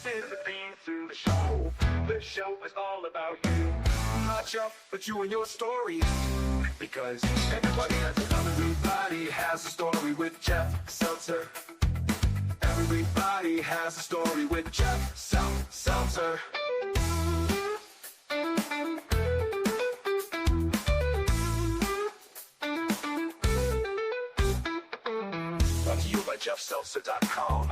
sympathy through the show. The show is all about you, not Jeff, but you and your stories. Because everybody has a story with Jeff Seltzer. Everybody has a story with Jeff Seltzer. Brought to you by JeffSeltzer.com.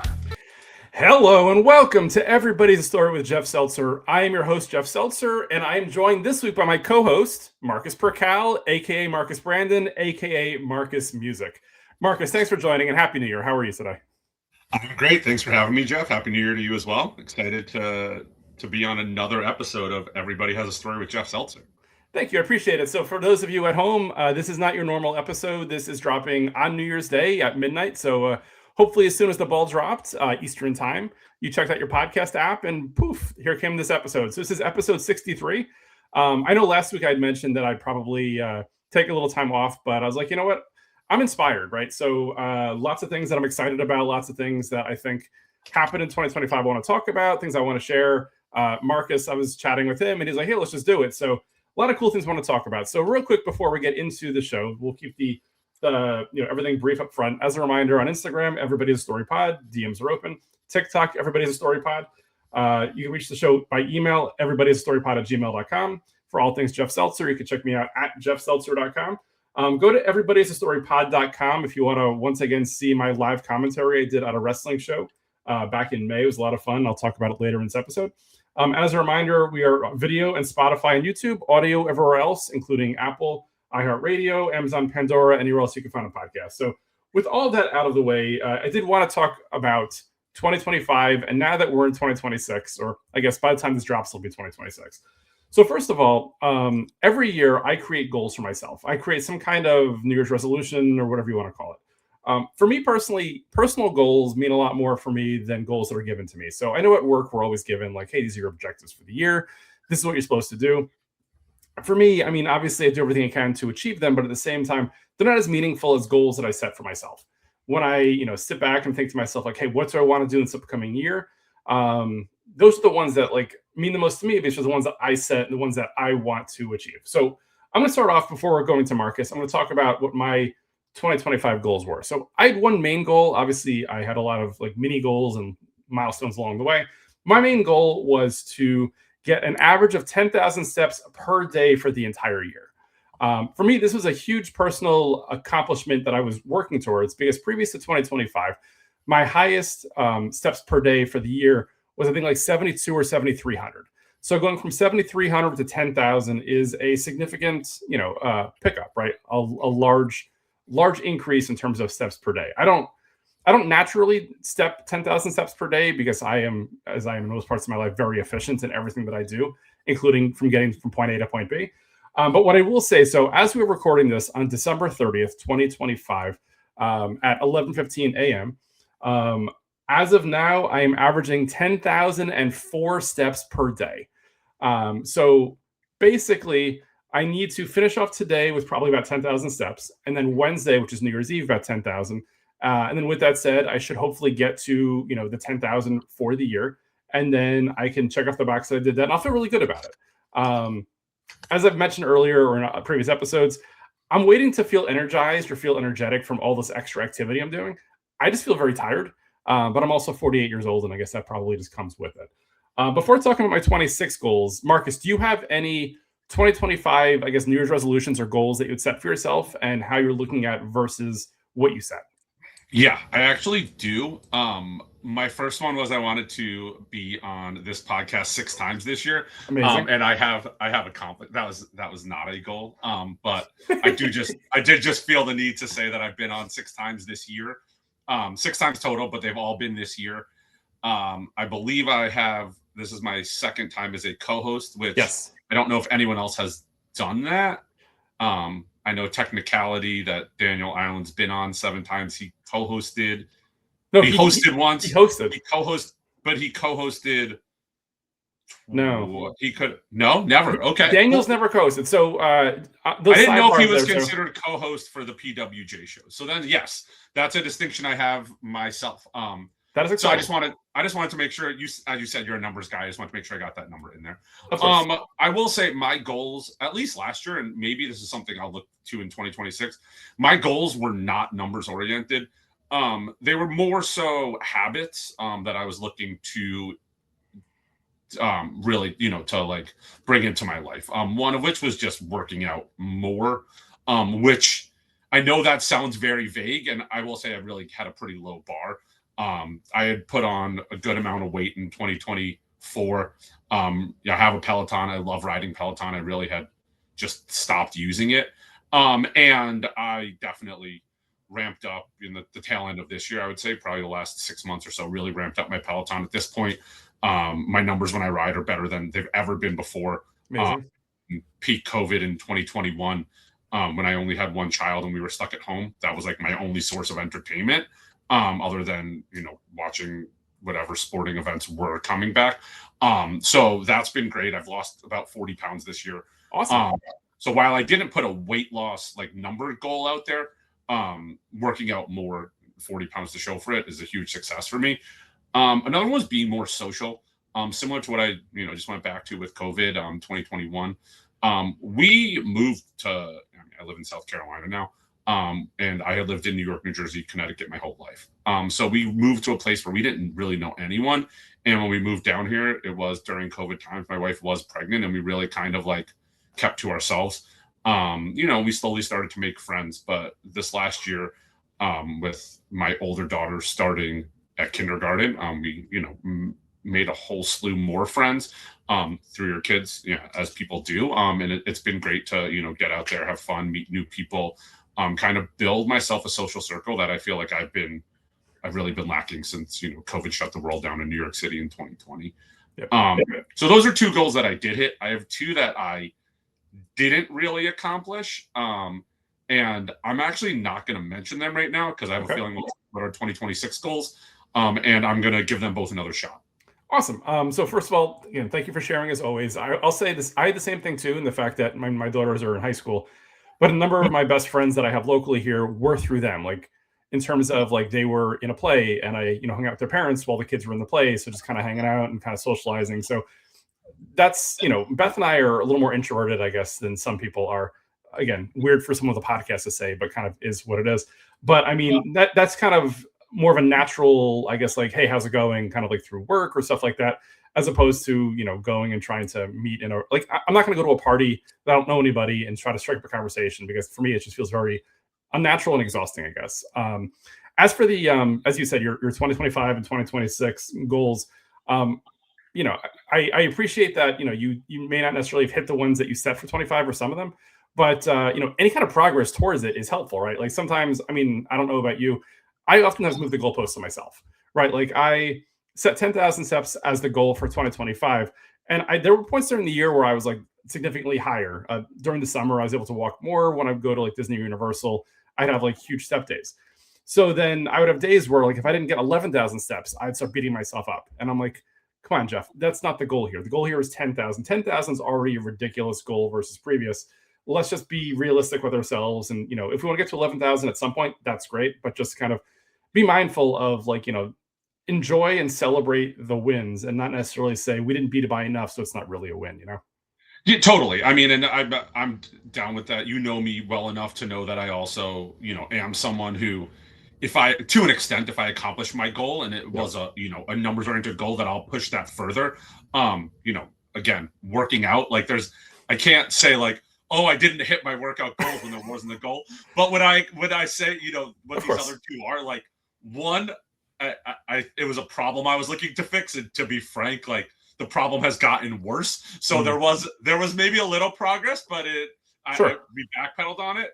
Hello and welcome to Everybody's Story with Jeff Seltzer. I am your host, Jeff Seltzer, and I am joined this week by my co-host, Marcus Perkal, aka Marcus Brandon, aka Marcus Music. Marcus, thanks for joining and Happy New Year. How are you today? I'm great. Thanks for having me, Jeff. Happy New Year to you as well. Excited to be on another episode of Everybody Has a Story with Jeff Seltzer. Thank you. I appreciate it. So for those of you at home, this is not your normal episode. This is dropping on New Year's Day at midnight. So hopefully as soon as the ball dropped, Eastern time, you checked out your podcast app and poof, here came this episode. So this is episode 63. I know last week I'd mentioned that I'd probably take a little time off, but I was like, you know what? I'm inspired, right? So lots of things that I'm excited about, lots of things that I think happened in 2025 I want to talk about, things I want to share. Marcus, I was chatting with him and he's like, hey, let's just do it. So a lot of cool things I want to talk about. So real quick before we get into the show, we'll keep the everything brief up front. As a reminder, on Instagram, Everybody Has a Story Pod, DMs are open. TikTok, Everybody Has a Story Pod. You can reach the show by email, everybodyhasastorypod@gmail.com. For all things Jeff Seltzer, you can check me out at jeffseltzer.com. Go to everybodyhasastorypod.com if you want to once again see my live commentary I did at a wrestling show back in May. It was a lot of fun. I'll talk about it later in this episode. As a reminder, we are on video and Spotify and YouTube, audio everywhere else, including Apple, iHeartRadio, Amazon, Pandora, anywhere else you can find a podcast. So with all that out of the way, I did want to talk about 2025. And now that we're in 2026, or I guess by the time this drops, it'll be 2026. So first of all, every year I create goals for myself. I create some kind of New Year's resolution or whatever you want to call it. For me personally, personal goals mean a lot more for me than goals that are given to me. So I know at work, we're always given like, hey, these are your objectives for the year. This is what you're supposed to do. For me, I mean, obviously I do everything I can to achieve them, but at the same time, they're not as meaningful as goals that I set for myself. When I, sit back and think to myself, like, hey, what do I want to do in this upcoming year? Those are the ones that like mean the most to me because they're the ones that I set and the ones that I want to achieve. So I'm going to start off before we're going to Marcus. I'm going to talk about what my 2025 goals were. So I had one main goal. Obviously, I had a lot of like mini goals and milestones along the way. My main goal was to get an average of 10,000 steps per day for the entire year. For me, this was a huge personal accomplishment that I was working towards because previous to 2025, my highest steps per day for the year was I think like 72 or 7,300. So going from 7,300 to 10,000 is a significant, pickup, right? A large increase in terms of steps per day. I don't naturally step 10,000 steps per day because I am, as I am in most parts of my life, very efficient in everything that I do, including from getting from point A to point B. But what I will say, so as we're recording this on December 30th, 2025, at 11:15 a.m., as of now, I am averaging 10,004 steps per day. So basically, I need to finish off today with probably about 10,000 steps, and then Wednesday, which is New Year's Eve, about 10,000. And then with that said, I should hopefully get to, the 10,000 for the year. And then I can check off the box that I did that. And I'll feel really good about it. As I've mentioned earlier or in previous episodes, I'm waiting to feel energized or feel energetic from all this extra activity I'm doing. I just feel very tired, but I'm also 48 years old. And I guess that probably just comes with it. Before talking about my 26 goals, Marcus, do you have any 2025, I guess, New Year's resolutions or goals that you would set for yourself and how you're looking at versus what you set? Yeah, I actually do. My first one was I wanted to be on this podcast 6 times this year. Amazing. And I have accomplished that was not a goal. But I did just feel the need to say that I've been on 6 times this year. 6 times total, but they've all been this year. I believe this is my second time as a co-host, which yes. I don't know if anyone else has done that. I know technicality that Daniel Ireland's been on 7 times. He co-hosted. No, he hosted once. He hosted. He co-hosted. No, he could. No, never. Okay. Daniel's never co-hosted. So I didn't know if he was considered co-host for the PWJ show. So then, yes, that's a distinction I have myself. That is So exciting. I just wanted to make sure as you said, you're a numbers guy. I just wanted to make sure I got that number in there. Of course. I will say my goals, at least last year, and maybe this is something I'll look to in 2026. My goals were not numbers oriented. They were more so habits that I was looking to really, to like bring into my life. One of which was just working out more, which I know that sounds very vague, and I will say I really had a pretty low bar. I had put on a good amount of weight in 2024. I have a Peloton. I love riding Peloton. I really had just stopped using it. And I definitely ramped up in the tail end of this year. I would say probably the last 6 months or so, really ramped up my Peloton. At this point, my numbers when I ride are better than they've ever been before. Amazing. Peak COVID in 2021, when I only had one child and we were stuck at home. That was like my only source of entertainment, other than, watching whatever sporting events were coming back. So that's been great. I've lost about 40 pounds this year. Awesome. So while I didn't put a weight loss like number goal out there, working out more, 40 pounds to show for it is a huge success for me. Another one was being more social, similar to what I, just went back to with COVID, 2021. We moved I live in South Carolina now. And I had lived in New York, New Jersey, Connecticut my whole life. So we moved to a place where we didn't really know anyone. And when we moved down here, it was during COVID times. My wife was pregnant and we really kind of like kept to ourselves. We slowly started to make friends, but this last year, with my older daughter starting at kindergarten, we, made a whole slew more friends, through your kids, as people do. And it's been great to, get out there, have fun, meet new people, kind of build myself a social circle that I feel like I've really been lacking since, COVID shut the world down in New York City in 2020. Yep. So those are 2 goals that I did hit. I have 2 that I didn't really accomplish. And I'm actually not going to mention them right now because I have a feeling what are 2026 goals. And I'm going to give them both another shot. Awesome. So first of all, again, thank you for sharing as always. I'll say this. I had the same thing too, in the fact that my daughters are in high school, but a number of my best friends that I have locally here were through them. Like in terms of like they were in a play and I, hung out with their parents while the kids were in the play. So just kind of hanging out and kind of socializing. So that's, Beth and I are a little more introverted, I guess, than some people are. Again, weird for someone with a podcast to say, but kind of is what it is. But I mean, that's kind of more of a natural, I guess, like, hey, how's it going? Kind of like through work or stuff like that, as opposed to, going and trying to meet I'm not going to go to a party that I don't know anybody and try to strike up a conversation, because for me, it just feels very unnatural and exhausting, I guess. As for the, as you said, your 2025 and 2026 goals, I appreciate that, you may not necessarily have hit the ones that you set for 25 or some of them, but, any kind of progress towards it is helpful, right? Like sometimes, I mean, I don't know about you, I often have moved the goalposts to myself, right? Like I set 10,000 steps as the goal for 2025. And there were points during the year where I was like significantly higher. During the summer, I was able to walk more. When I would go to like Disney or Universal, I'd have like huge step days. So then I would have days where like, if I didn't get 11,000 steps, I'd start beating myself up. And I'm like, come on, Jeff, that's not the goal here. The goal here is 10,000. 10,000 is already a ridiculous goal versus previous. Let's just be realistic with ourselves. And, if we want to get to 11,000 at some point, that's great. But just kind of be mindful of like, enjoy and celebrate the wins and not necessarily say we didn't beat it by enough, so it's not really a win, Yeah, totally. I mean, and I'm down with that. You know me well enough to know that I also, am someone who, to an extent, if I accomplish my goal and it was a numbers oriented goal, that I'll push that further. Again, working out, like I can't say like, oh, I didn't hit my workout goals when there wasn't a goal. But when I say, what these other 2 are, like, one, it was a problem I was looking to fix, and to be frank, like the problem has gotten worse. So there was maybe a little progress, but we backpedaled on it.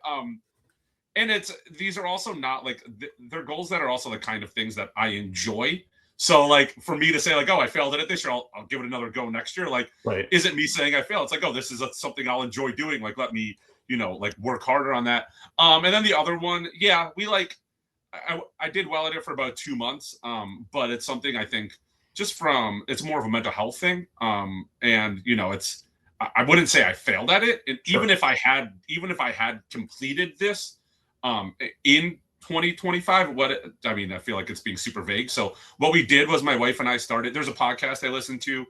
And these are also not like they're goals that are also the kind of things that I enjoy. So like for me to say like, oh, I failed at it this year, I'll give it another go next year. Like, isn't me saying I failed. It's like, oh, this is something I'll enjoy doing. Like, let me, like work harder on that. And then the other one, we like, I did well at it for about 2 months. But it's something I think it's more of a mental health thing. And I wouldn't say I failed at it. And even if I had completed this, in 2025, I feel like it's being super vague. So what we did was my wife and I started, there's a podcast I listen to,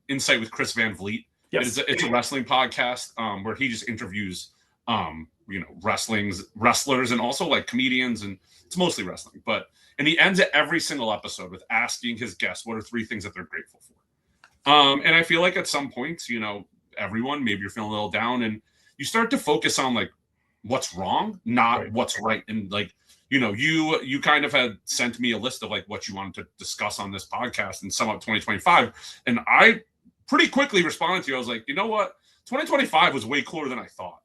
Insight with Chris Van Vliet. Yes. It's a wrestling podcast where he just interviews, wrestlers and also like comedians, and it's mostly wrestling. But and he ends every single episode with asking his guests what are 3 things that they're grateful for. And I feel like at some points, everyone, maybe you're feeling a little down, and you start to focus on like what's wrong, not what's right. And like, you kind of had sent me a list of like what you wanted to discuss on this podcast and sum up 2025. And I pretty quickly responded to you. I was like, you know what? 2025 was way cooler than I thought.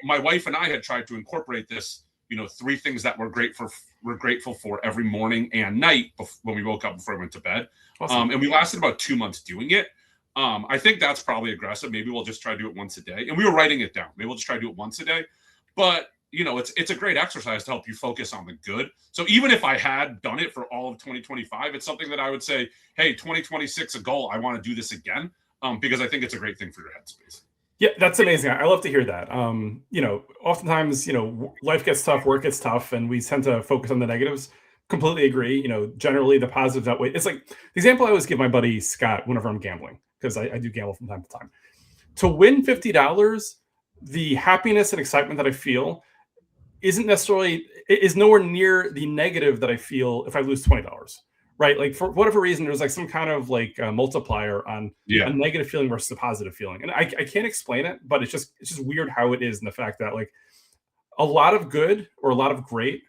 My wife and I had tried to incorporate this, 3 things that we're grateful for every morning and night when we woke up before we went to bed. Awesome. And we lasted about 2 months doing it. I think that's probably aggressive. Maybe we'll just try to do it once a day. And we were writing it down. Maybe we'll just try to do it once a day. But, it's a great exercise to help you focus on the good. So even if I had done it for all of 2025, it's something that I would say, hey, 2026, a goal. I want to do this again because I think it's a great thing for your headspace. Yeah, that's amazing. I love to hear that. Oftentimes, life gets tough, work gets tough, and we tend to focus on the negatives. Completely agree. Generally the positives outweigh. It's like the example I always give my buddy Scott whenever I'm gambling, because I do gamble from time to time. To win $50, the happiness and excitement that I feel is nowhere near the negative that I feel if I lose $20, right? Like for whatever reason, there's like some kind of like multiplier on a negative feeling versus a positive feeling. And I can't explain it, but it's just weird how it is. And the fact that like a lot of good or a lot of great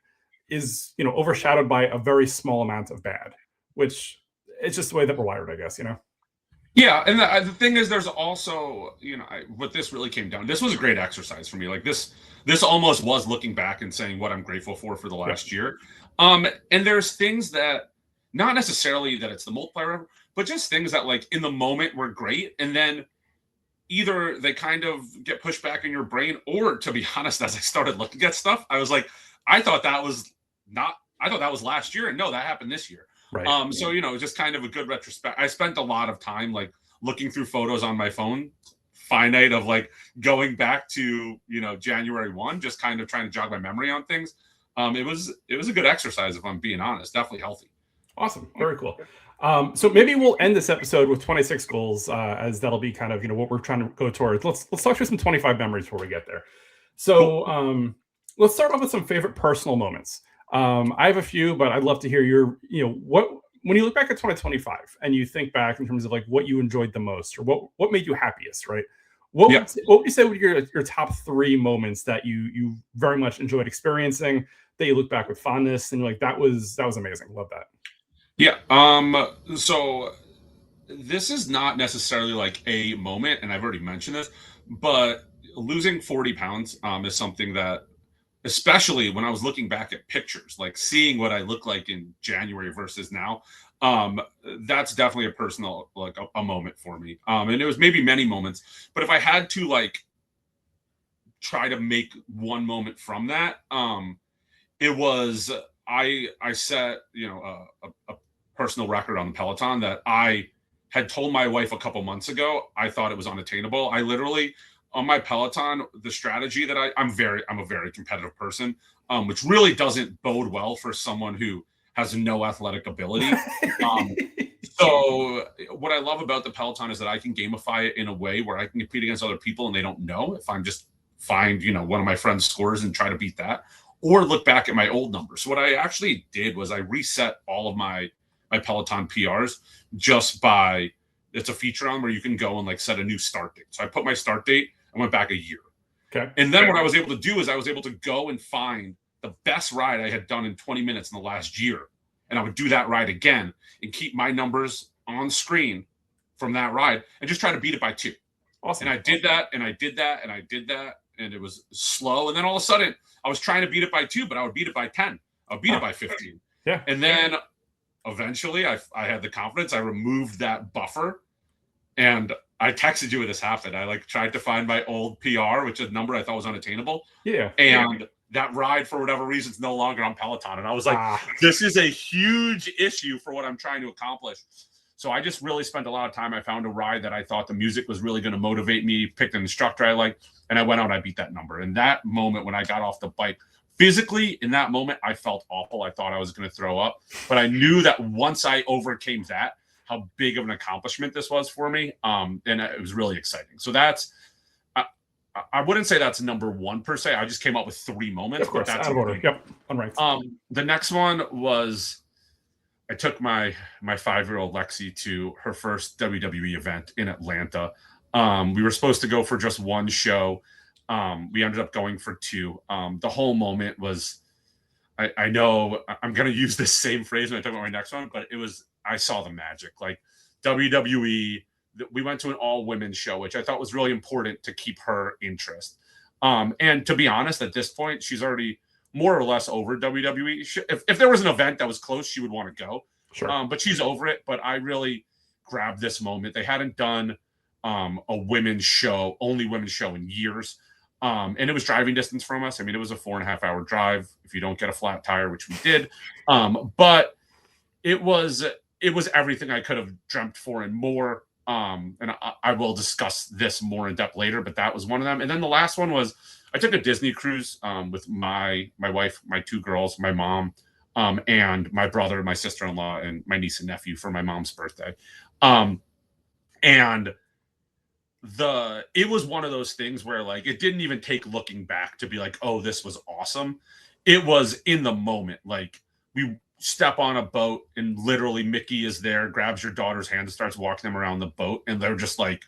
is, overshadowed by a very small amount of bad, which it's just the way that we're wired, I guess, Yeah, and the thing is, there's also, what this really came down. This was a great exercise for me. Like this almost was looking back and saying what I'm grateful for the last year. And there's things that, not necessarily that it's the multiplier, but just things that like in the moment were great, and then either they kind of get pushed back in your brain, or to be honest, as I started looking at stuff, I was like, I thought that was last year, and no, that happened this year. Right. So, just kind of a good retrospect. I spent a lot of time like looking through photos on my phone, finite of like going back to, January 1, just kind of trying to jog my memory on things. It was a good exercise, if I'm being honest, definitely healthy. Awesome. Very cool. So maybe we'll end this episode with 26 goals, as that'll be kind of, what we're trying to go towards. Let's talk through some 25 memories before we get there. So let's start off with some favorite personal moments. I have a few, but I'd love to hear your, when you look back at 2025 and you think back in terms of like what you enjoyed the most, or what made you happiest, right? What would you say were your top 3 moments that you very much enjoyed experiencing, that you look back with fondness and you're like, that was amazing. Love that. Yeah. So this is not necessarily like a moment, and I've already mentioned this, but losing 40 pounds is something that, especially when I was looking back at pictures, like seeing what I look like in January versus now, that's definitely a personal, like a moment for me. And it was maybe many moments, but if I had to like try to make one moment from that, it was, I set, a personal record on the Peloton that I had told my wife a couple months ago. I thought it was unattainable. I literally, on my Peloton, the strategy that I'm a very competitive person, which really doesn't bode well for someone who has no athletic ability. So what I love about the Peloton is that I can gamify it in a way where I can compete against other people and they don't know. If I'm just find, one of my friends' scores and try to beat that, or look back at my old numbers. So what I actually did was I reset all of my Peloton PRs just by, it's a feature on where you can go and like set a new start date. So I put my start date, I went back a year. Okay. And then what I was able to do is I was able to go and find the best ride I had done in 20 minutes in the last year. And I would do that ride again and keep my numbers on screen from that ride and just try to beat it by 2. Awesome. And I did that, and I did that, and I did that. And it was slow. And then all of a sudden I was trying to beat it by 2, but I would beat it by 10. I would beat it by 15. Yeah. And then eventually I had the confidence. I removed that buffer, and I texted you when this happened. I like tried to find my old PR, which is a number I thought was unattainable. Yeah. And that ride, for whatever reason, is no longer on Peloton. And I was like, this is a huge issue for what I'm trying to accomplish. So I just really spent a lot of time. I found a ride that I thought the music was really going to motivate me, picked an instructor I liked, and I went out and I beat that number. And that moment when I got off the bike, physically in that moment, I felt awful. I thought I was going to throw up, but I knew that once I overcame that, how big of an accomplishment this was for me. And it was really exciting. So that's, I wouldn't say that's number one per se. I just came up with 3 moments. Of course, but that's out of order. Yep, unranked. The next one was I took my 5-year-old Lexi to her first WWE event in Atlanta. We were supposed to go for just 1 show. We ended up going for 2. The whole moment was, I know I'm going to use this same phrase when I talk about my next one, but it was, I saw the magic. Like WWE, we went to an all-women's show, which I thought was really important to keep her interest. And to be honest, at this point, she's already more or less over WWE. If there was an event that was close, she would want to go. Sure. But she's over it. But I really grabbed this moment. They hadn't done a women's show, only women's show in years. And it was driving distance from us. I mean, it was a 4.5-hour drive if you don't get a flat tire, which we did. But it was everything I could have dreamt for and more. And I will discuss this more in depth later, but that was one of them. And then the last one was I took a Disney cruise with my wife, my 2 girls, my mom, and my brother, my sister-in-law, and my niece and nephew for my mom's birthday. And it was one of those things where like it didn't even take looking back to be like, oh, this was awesome. It was in the moment. Like we step on a boat and literally Mickey is there, grabs your daughter's hand and starts walking them around the boat, and they're just like,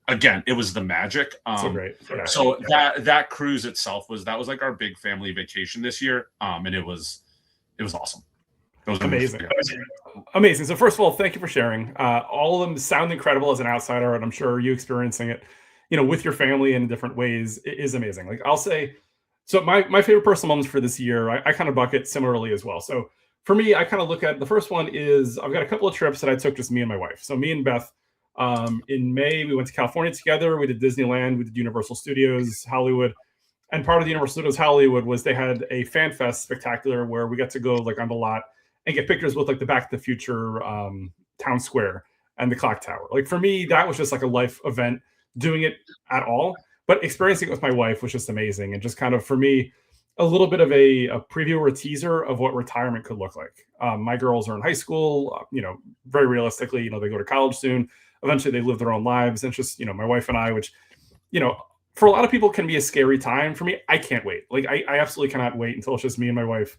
again, it was the magic. So great. Yeah. So that cruise itself was like our big family vacation this year, and it was awesome. It was amazing. Amazing. So first of all, thank you for sharing. All of them sound incredible as an outsider, and I'm sure you experiencing it, with your family in different ways is amazing. Like I'll say, so my favorite personal moments for this year, I kind of bucket similarly as well. So for me, I kind of look at the first one is I've got a couple of trips that I took just me and my wife. So me and Beth, in May, we went to California together. We did Disneyland, we did Universal Studios Hollywood. And part of the Universal Studios Hollywood was they had a fan fest spectacular where we got to go like on the lot and get pictures with like the Back to the Future town square and the clock tower. Like for me, that was just like a life event, doing it at all. But experiencing it with my wife was just amazing. And just kind of, for me, a little bit of a preview or a teaser of what retirement could look like. My girls are in high school, very realistically, they go to college soon. Eventually they live their own lives. And it's just, my wife and I, which, for a lot of people can be a scary time. For me, I can't wait. Like I absolutely cannot wait until it's just me and my wife.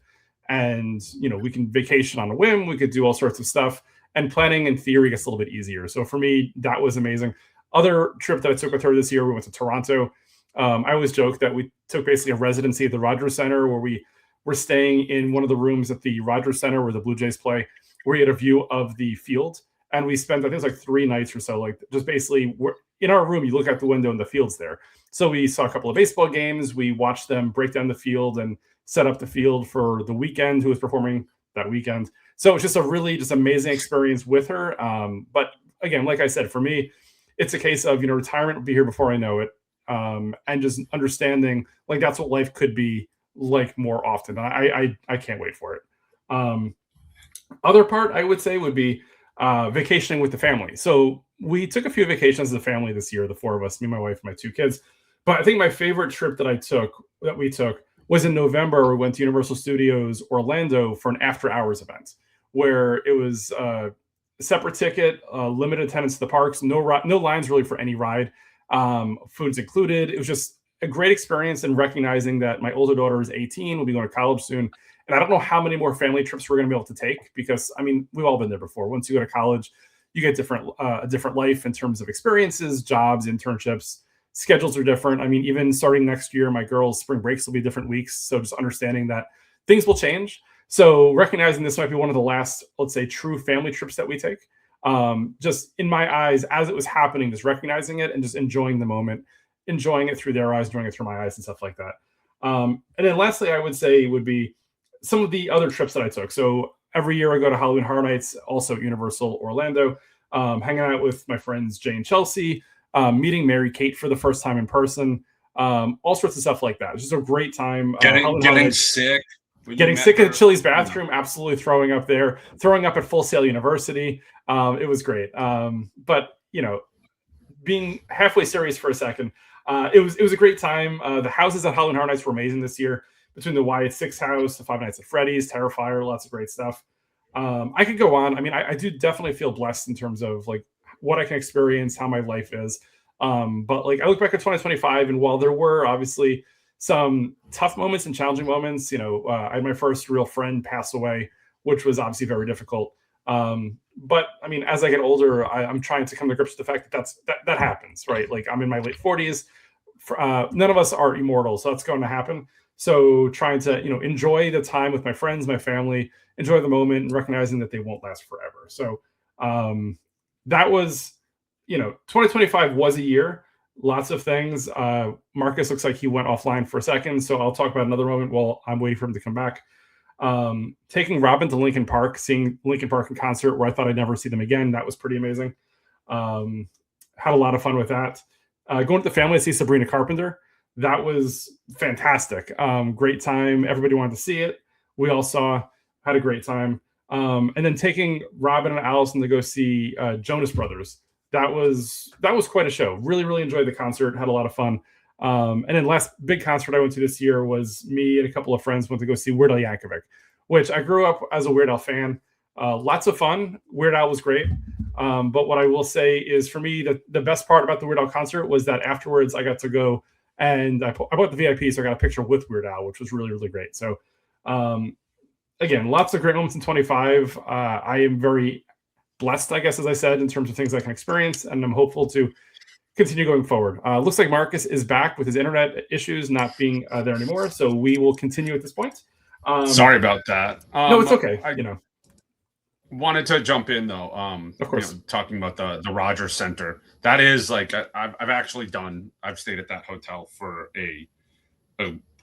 And, we can vacation on a whim. We could do all sorts of stuff. And planning in theory gets a little bit easier. So for me, that was amazing. Other trip that I took with her this year, we went to Toronto. I always joke that we took basically a residency at the Rogers Center where we were staying in one of the rooms at the Rogers Center where the Blue Jays play, where we had a view of the field. And we spent, I think it was like 3 nights or so, like just basically in our room, you look out the window and the field's there. So we saw a couple of baseball games. We watched them break down the field and set up the field for the weekend who was performing that weekend. So it's just a really just amazing experience with her. But again, like I said, for me, it's a case of, retirement will be here before I know it. And just understanding like that's what life could be like more often. I can't wait for it. Other part I would say would be vacationing with the family. So we took a few vacations as a family this year, the 4 of us, me, my wife, my 2 kids. But I think my favorite trip that we took was in November. We went to Universal Studios Orlando for an after hours event where it was a separate ticket, limited attendance to the parks, no lines really for any ride. Food's included. It was just a great experience in recognizing that my older daughter is 18, will be going to college soon. And I don't know how many more family trips we're going to be able to take because, I mean, we've all been there before. Once you go to college, you get a different life in terms of experiences, jobs, internships. Schedules are different. I mean, even starting next year, my girls' spring breaks will be different weeks. So just understanding that things will change. So recognizing this might be one of the last, let's say, true family trips that we take. Just in my eyes, as it was happening, just recognizing it and just enjoying the moment, enjoying it through their eyes, enjoying it through my eyes and stuff like that. And then lastly, I would say would be some of the other trips that I took. So every year I go to Halloween Horror Nights, also at Universal Orlando, hanging out with my friends Jay and Chelsea, meeting Mary Kate for the first time in person, all sorts of stuff like that. It's just a great time. Getting sick. Getting sick in Chili's bathroom, absolutely throwing up there, throwing up at Full Sail University. It was great. But, being halfway serious for a second, it was a great time. The houses at Halloween Horror Nights were amazing this year between the Y6 House, the Five Nights at Freddy's, Terrifier, lots of great stuff. I could go on. I mean, I do definitely feel blessed in terms of like what I can experience, how my life is. But like I look back at 2025, and while there were obviously some tough moments and challenging moments, I had my first real friend pass away, which was obviously very difficult. But I mean, as I get older, I'm trying to come to grips with the fact that happens, right? Like I'm in my late 40s. None of us are immortal, so that's going to happen. So trying to enjoy the time with my friends, my family, enjoy the moment, and recognizing that they won't last forever. So that was 2025 was a year, lots of things. Marcus looks like he went offline for a second, so I'll talk about another moment while I'm waiting for him to come back. Taking Robin to Lincoln Park, seeing Lincoln Park in concert, where I thought I'd never see them again. That was pretty amazing. Had a lot of fun with that. Going with the family to see Sabrina Carpenter. That was fantastic. Great time. Everybody wanted to see it. We all saw, had a great time. And then taking Robin and Allison to go see Jonas Brothers. That was quite a show. Really, really enjoyed the concert. Had a lot of fun. And then last big concert I went to this year was me and a couple of friends went to go see Weird Al Yankovic, which I grew up as a Weird Al fan. Lots of fun. Weird Al was great. But what I will say is for me, the best part about the Weird Al concert was that afterwards I got to go and I bought the VIP, so I got a picture with Weird Al, which was really, really great. So again, lots of great moments in 25. I am very blessed, I guess, as I said, in terms of things I can experience, and I'm hopeful to continue going forward. Looks like Marcus is back with his internet issues not being there anymore, so we will continue at this point. Sorry about that. No, it's okay. Wanted to jump in though. Of course, talking about the Rogers Center. That is like I've stayed at that hotel for a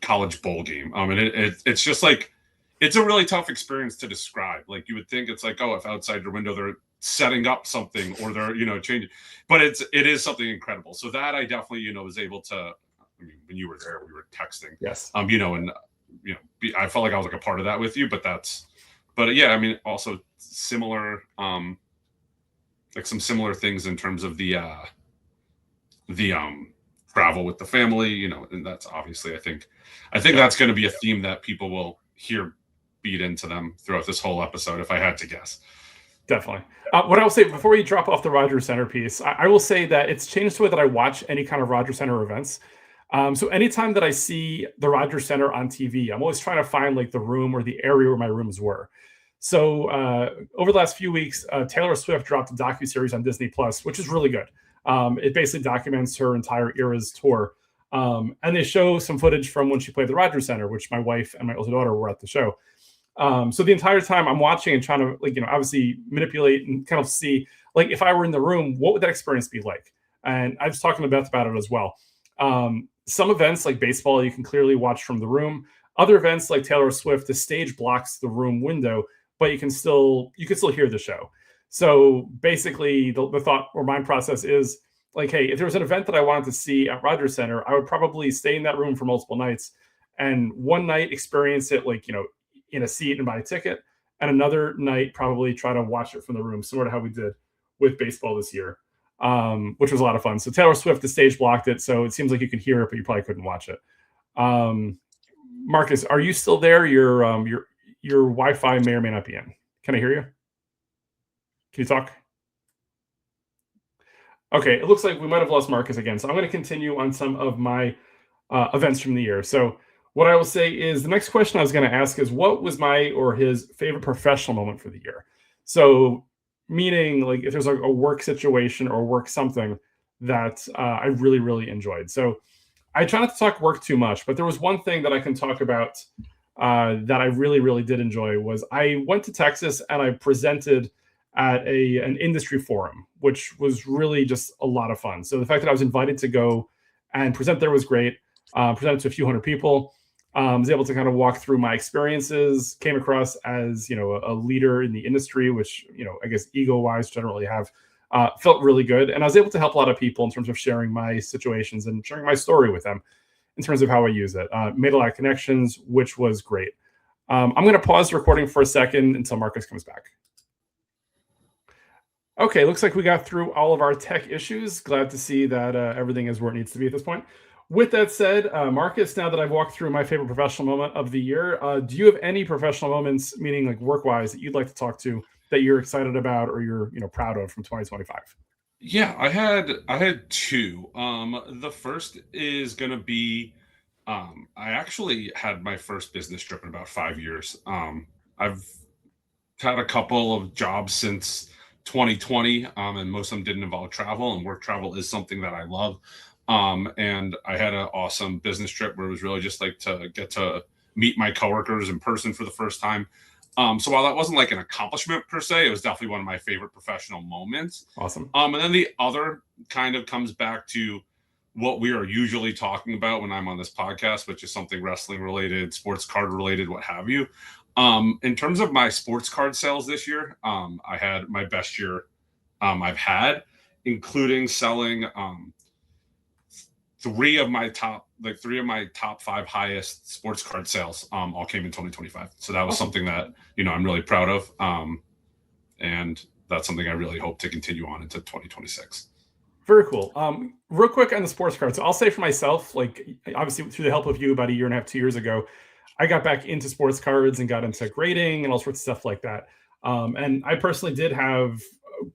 college bowl game. And it's just like it's a really tough experience to describe. Like you would think it's like, oh, if outside your window they're setting up something or they're changing, but it is something incredible. So that I definitely was able to. I mean, when you were there, we were texting. Yes. I felt like I was like a part of that with you, but yeah, I mean, also similar, like some similar things in terms of the travel with the family, and that's obviously I think that's going to be a theme that people will hear beat into them throughout this whole episode, if I had to guess. Definitely. What I will say before we drop off the Rogers Center piece, I will say that it's changed the way that I watch any kind of Rogers Center events. So anytime that I see the Rogers Center on TV, I'm always trying to find like the room or the area where my rooms were. So over the last few weeks, Taylor Swift dropped a docuseries on Disney Plus, which is really good. It basically documents her entire Eras tour. And they show some footage from when she played the Rogers Center, which my wife and my older daughter were at the show. So the entire time I'm watching and trying to obviously manipulate and kind of see like if I were in the room, what would that experience be like? And I was talking to Beth about it as well. Some events like baseball, you can clearly watch from the room. Other events like Taylor Swift, the stage blocks the room window, but you can still hear the show. So basically the thought or mind process is like, hey, if there was an event that I wanted to see at Rogers Center, I would probably stay in that room for multiple nights and one night experience it like, in a seat and buy a ticket, and another night probably try to watch it from the room, similar to how we did with baseball this year, which was a lot of fun. So Taylor Swift, the stage blocked it, so it seems like you could hear it, but you probably couldn't watch it. Marcus, are you still there? Your Wi-Fi may or may not be in. Can I hear you? Can you talk? Okay, it looks like we might have lost Marcus again, so I'm going to continue on some of my events from the year. So what I will say is the next question I was going to ask is what was my or his favorite professional moment for the year? So meaning like if there's like a work situation or work something that I really, really enjoyed. So I try not to talk work too much, but there was one thing that I can talk about that I really, really did enjoy was I went to Texas and I presented at an industry forum, which was really just a lot of fun. So the fact that I was invited to go and present there was great. Presented to a few hundred people. Was able to kind of walk through my experiences, came across as, a leader in the industry, which, I guess ego-wise generally have, felt really good. And I was able to help a lot of people in terms of sharing my situations and sharing my story with them in terms of how I use it. Made a lot of connections, which was great. I'm going to pause the recording for a second until Marcus comes back. Okay, looks like we got through all of our tech issues. Glad to see that everything is where it needs to be at this point. With that said, Marcus, now that I've walked through my favorite professional moment of the year, do you have any professional moments, meaning like work-wise, that you'd like to talk to that you're excited about or you're proud of from 2025? Yeah, I had two. The first is gonna be, I actually had my first business trip in about 5 years. I've had a couple of jobs since 2020, and most of them didn't involve travel, and work travel is something that I love. And I had an awesome business trip where it was really just like to get to meet my coworkers in person for the first time. So while that wasn't like an accomplishment per se, it was definitely one of my favorite professional moments. Awesome. And then the other kind of comes back to what we are usually talking about when I'm on this podcast, which is something wrestling related, sports card related, what have you. In terms of my sports card sales this year, I had my best year I've had, including selling three of my top five highest sports card sales all came in 2025. So that was something that I'm really proud of, and that's something I really hope to continue on into 2026. Very cool. Real quick on the sports cards, I'll say for myself, like obviously through the help of you about a year and a half, 2 years ago, I got back into sports cards and got into grading and all sorts of stuff like that. And I personally did have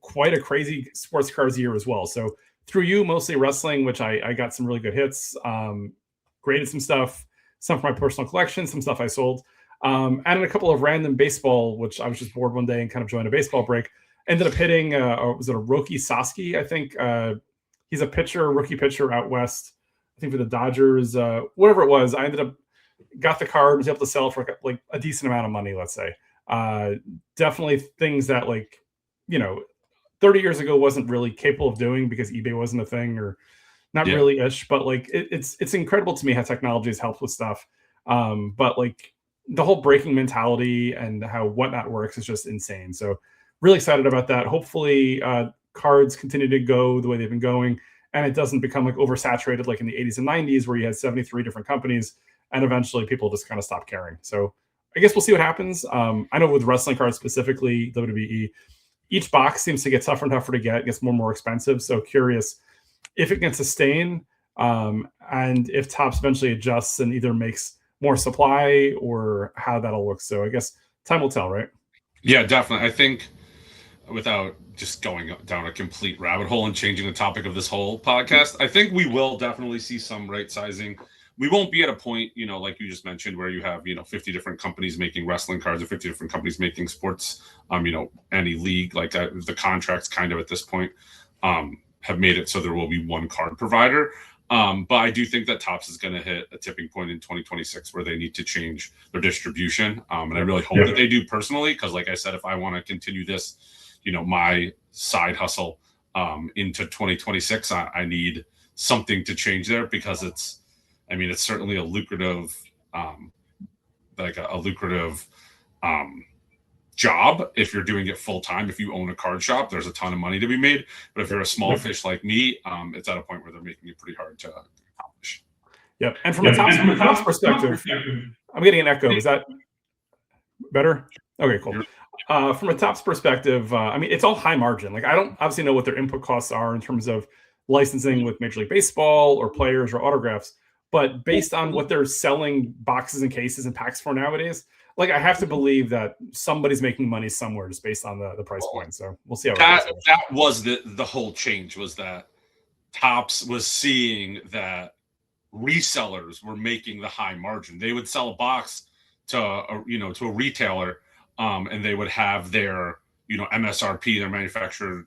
quite a crazy sports cards year as well. So through you, mostly wrestling, which I got some really good hits, graded some stuff, some for my personal collection, some stuff I sold, and a couple of random baseball, which I was just bored one day and kind of joined a baseball break. Ended up hitting, was it a Roki Sasaki? I think he's a rookie pitcher out west, I think for the Dodgers, whatever it was. I ended up, got the card, was able to sell it for like a decent amount of money, let's say. Definitely things that 30 years ago wasn't really capable of doing because eBay wasn't a thing, or not really ish, but like it's incredible to me how technology has helped with stuff. But like the whole breaking mentality and how whatnot works is just insane. So really excited about that. Hopefully cards continue to go the way they've been going, and it doesn't become like oversaturated like in the 80s and 90s where you had 73 different companies and eventually people just kind of stop caring. So I guess we'll see what happens. I know with wrestling cards specifically, WWE, each box seems to get tougher and tougher to get. It gets more and more expensive. So curious if it can sustain, and if Topps eventually adjusts and either makes more supply or how that'll look. So I guess time will tell, right? Yeah, definitely. I think, without just going down a complete rabbit hole and changing the topic of this whole podcast, I think we will definitely see some right sizing. We won't be at a point, like you just mentioned, where you have, 50 different companies making wrestling cards or 50 different companies making sports, any league like that. The contracts kind of at this point have made it so there will be one card provider. But I do think that Topps is going to hit a tipping point in 2026 where they need to change their distribution. And I really hope that they do personally, because like I said, if I want to continue this, my side hustle into 2026, I need something to change there, because it's certainly a lucrative, job if you're doing it full time. If you own a card shop, there's a ton of money to be made. But if you're a small fish like me, it's at a point where they're making it pretty hard to accomplish. Yep. And from a Topps perspective, I'm getting an echo. Is that better? Okay, cool. From a Topps perspective, it's all high margin. Like I don't obviously know what their input costs are in terms of licensing with Major League Baseball or players or autographs, but based on what they're selling boxes and cases and packs for nowadays, like I have to believe that somebody's making money somewhere just based on the price point. So we'll see how that was the whole change, was that Topps was seeing that resellers were making the high margin. They would sell a box to a retailer, and they would have their MSRP, their manufacturer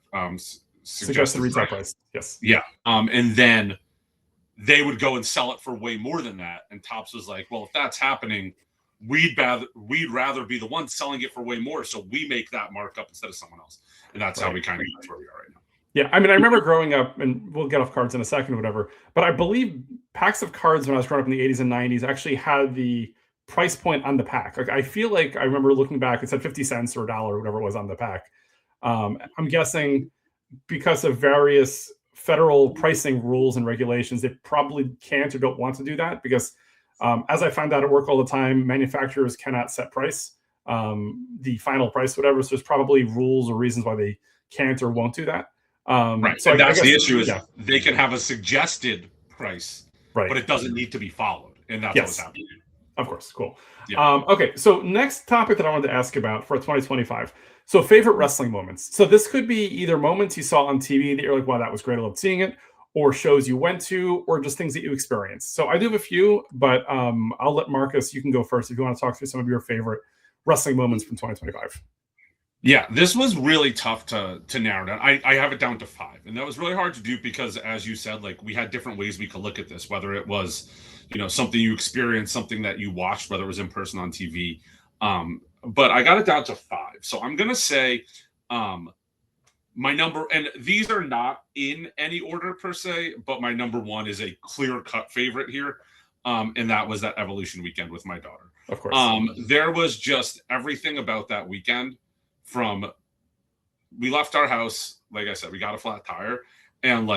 suggested retail price. Yes. Yeah. And then they would go and sell it for way more than that. And Topps was like, well, if that's happening, we'd rather be the one selling it for way more, so we make that markup instead of someone else. And that's how we kind of get to where we are right now. Yeah, I remember growing up, and we'll get off cards in a second or whatever, but I believe packs of cards when I was growing up in the 80s and 90s actually had the price point on the pack. Like I feel like I remember looking back, it said 50 cents or $1 or whatever it was on the pack. I'm guessing because of various federal pricing rules and regulations, they probably can't or don't want to do that, because as I find out at work all the time, manufacturers cannot set price, the final price, whatever. So there's probably rules or reasons why they can't or won't do that. Right. So that's the issue, is they can have a suggested price, Right. but it doesn't need to be followed, and that's what's happening. Of course, cool. Yeah. Okay, so next topic that I wanted to ask about for 2025. So favorite wrestling moments. So this could be either moments you saw on TV that you're like, wow, that was great, I loved seeing it, or shows you went to, or just things that you experienced. So I do have a few, but I'll let Marcus, you can go first if you want to talk through some of your favorite wrestling moments from 2025. Yeah, this was really tough to narrow down. I have it down to 5, and that was really hard to do because, as you said, like we had different ways we could look at this, whether it was, something you experienced, something that you watched, whether it was in person on TV. But I got it down to 5. So I'm gonna say my number, and these are not in any order per se, but my number 1 is a clear-cut favorite here, and that was that Evolution weekend with my daughter. Of course. There was just everything about that weekend. From we left our house, like I said, we got a flat tire, and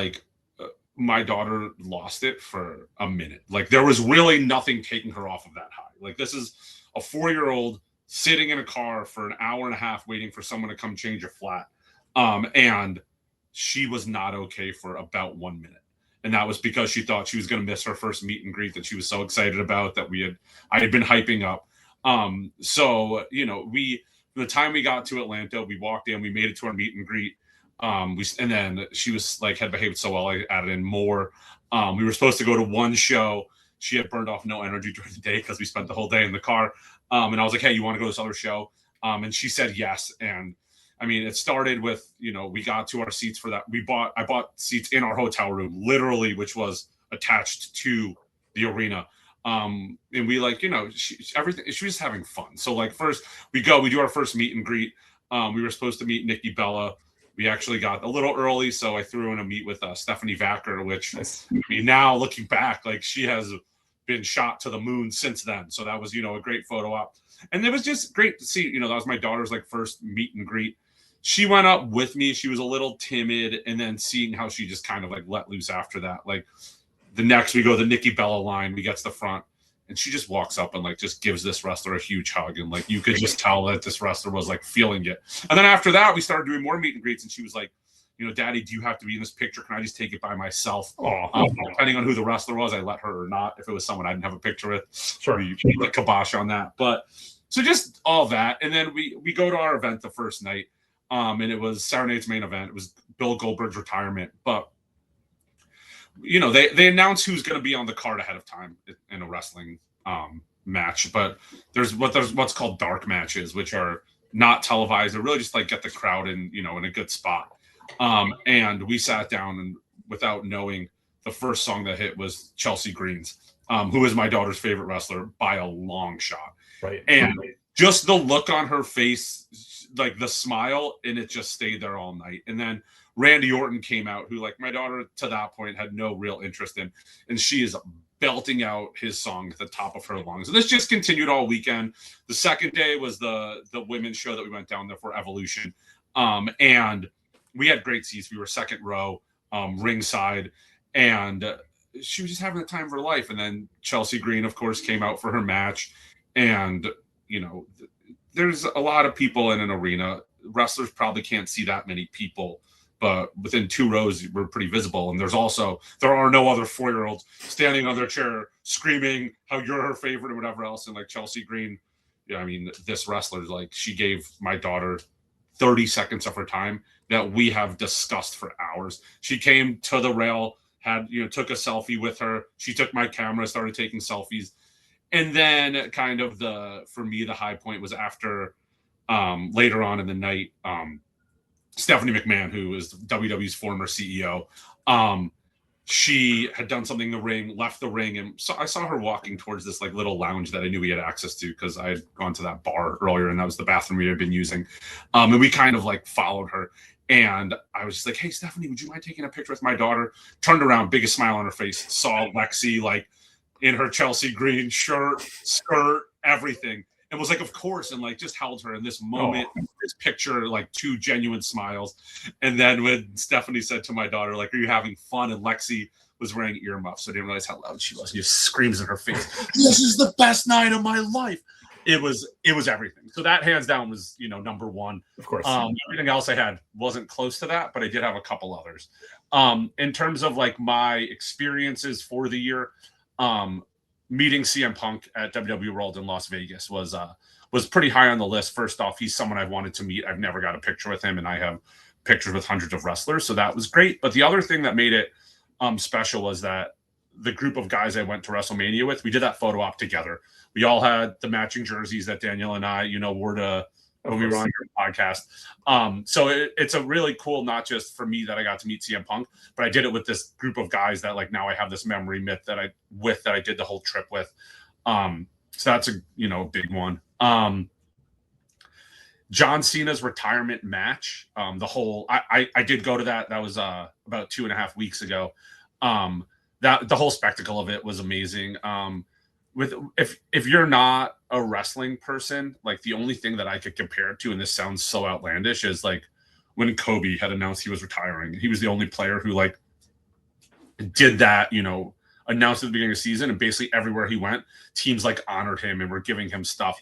my daughter lost it for a minute. Like there was really nothing taking her off of that high. Like this is a 4-year-old sitting in a car for an hour and a half waiting for someone to come change a flat. And she was not okay for about 1 minute. And that was because she thought she was going to miss her first meet and greet that she was so excited about that I had been hyping up. So the time we got to Atlanta, we walked in, we made it to our meet and greet. And then she was had behaved so well, I added in more. We were supposed to go to one show. She had burned off no energy during the day because we spent the whole day in the car. And I was like, hey, you want to go to this other show? And she said yes. And I mean, it started with, we got to our seats for that. I bought seats in our hotel room, literally, which was attached to the arena. And we everything, she was having fun. So first we do our first meet and greet. We were supposed to meet Nikki Bella. We actually got a little early. So I threw in a meet with Stephanie Vacker, which now looking back, she has been shot to the moon since then. So that was, a great photo op. And it was just great to see, that was my daughter's first meet and greet. She went up with me. She was a little timid, and then seeing how she just kind of let loose after that, the next we go the Nikki Bella line, we get to the front, and she just walks up and just gives this wrestler a huge hug, and you could just tell that this wrestler was feeling it. And then after that, we started doing more meet and greets, and she was like, Daddy, do you have to be in this picture? Can I just take it by myself? Depending on who the wrestler was, I let her or not. If it was someone I didn't have a picture with, sure, you put kibosh on that. But so just all that, and then we go to our event the first night, and it was Serenade's main event. It was Bill Goldberg's retirement, but they announce who's going to be on the card ahead of time in a wrestling match, but there's what's called dark matches, which are not televised. They're really just get the crowd in a good spot. And we sat down, and without knowing, the first song that hit was Chelsea Green's, who is my daughter's favorite wrestler by a long shot. Right. And just the look on her face, the smile, and it just stayed there all night. And then Randy Orton came out, who my daughter to that point had no real interest in, and she is belting out his song at the top of her lungs. And this just continued all weekend. The second day was the women's show that we went down there for, Evolution, and we had great seats. We were second row, ringside, and she was just having the time of her life. And then Chelsea Green, of course, came out for her match, and there's a lot of people in an arena. Wrestlers probably can't see that many people, but within 2 rows, we're pretty visible. And there are no other 4-year-olds standing on their chair screaming how you're her favorite or whatever else. And Chelsea Green, this wrestler, she gave my daughter 30 seconds of her time that we have discussed for hours. She came to the rail, took a selfie with her. She took my camera, started taking selfies. And then for me, the high point was after later on in the night, Stephanie McMahon, who is WWE's former CEO, she had done something in the ring, left the ring, and so I saw her walking towards this little lounge that I knew we had access to because I had gone to that bar earlier, and that was the bathroom we had been using. And we kind of followed her, and I was just like, "Hey, Stephanie, would you mind taking a picture with my daughter?" Turned around, biggest smile on her face, saw Lexi in her Chelsea Green shirt, skirt, everything. And was of course, and just held her in this moment, this picture, 2 genuine smiles. And then when Stephanie said to my daughter, are you having fun? And Lexi was wearing earmuffs, so I didn't realize how loud she was. She just screams in her face, "This is the best night of my life." it was everything. So that hands down was, number one. Of course. Everything else I had wasn't close to that, but I did have a couple others. In terms of like my experiences for the year, meeting CM Punk at WWE World in Las Vegas was pretty high on the list. First off, he's someone I've wanted to meet. I've never got a picture with him, and I have pictures with hundreds of wrestlers, so that was great. But the other thing that made it special was that the group of guys I went to WrestleMania with, we did that photo op together. We all had the matching jerseys that Daniel and I, wore to when we were on your podcast. So it's a really cool, not just for me that I got to meet CM Punk, but I did it with this group of guys that like now I have this memory myth that I did the whole trip with. So that's a big one. John Cena's retirement match. I did go to that. That was about 2.5 weeks ago. That the whole spectacle of it was amazing. If you're not a wrestling person, like the only thing that I could compare it to, and this sounds so outlandish, is like when Kobe had announced he was retiring. He was the only player who like did that, announced at the beginning of the season, and basically everywhere he went, teams like honored him and were giving him stuff.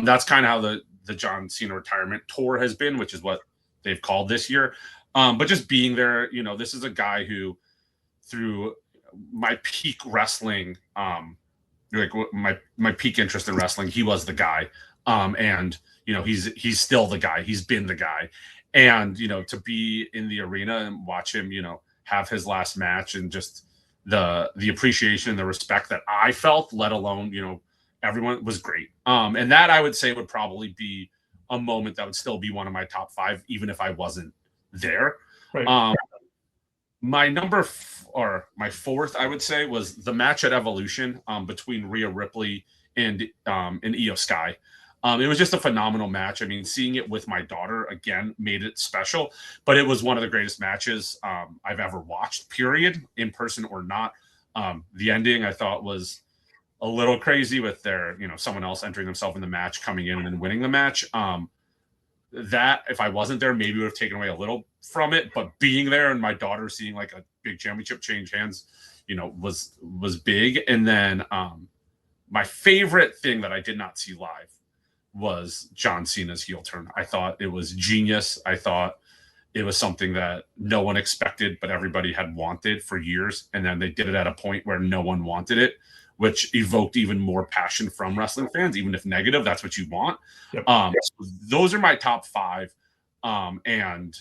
That's kind of how the John Cena retirement tour has been, which is what they've called this year. But just being there, this is a guy who, through my peak wrestling, like my peak interest in wrestling, he was the guy. And he's still the guy. He's been the guy. And to be in the arena and watch him, have his last match, and just the appreciation and the respect that I felt, let alone everyone, was great. And that I would say would probably be a moment that would still be one of my top 5, even if I wasn't there. Right. My my fourth, I would say, was the match at Evolution between Rhea Ripley and Io Sky. It was just a phenomenal match. I mean, seeing it with my daughter again made it special, but it was one of the greatest matches I've ever watched, period, in person or not. The ending I thought was a little crazy with their, someone else entering themselves in the match, coming in and then winning the match. That if I wasn't there, maybe would have taken away a little from it, but being there and my daughter seeing like a big championship change hands, was big. And then my favorite thing that I did not see live was John Cena's heel turn. I thought it was genius. I thought it was something that no one expected, but everybody had wanted for years. And then they did it at a point where no one wanted it, which evoked even more passion from wrestling fans, even if negative. That's what you want. Yep. So those are my top 5. And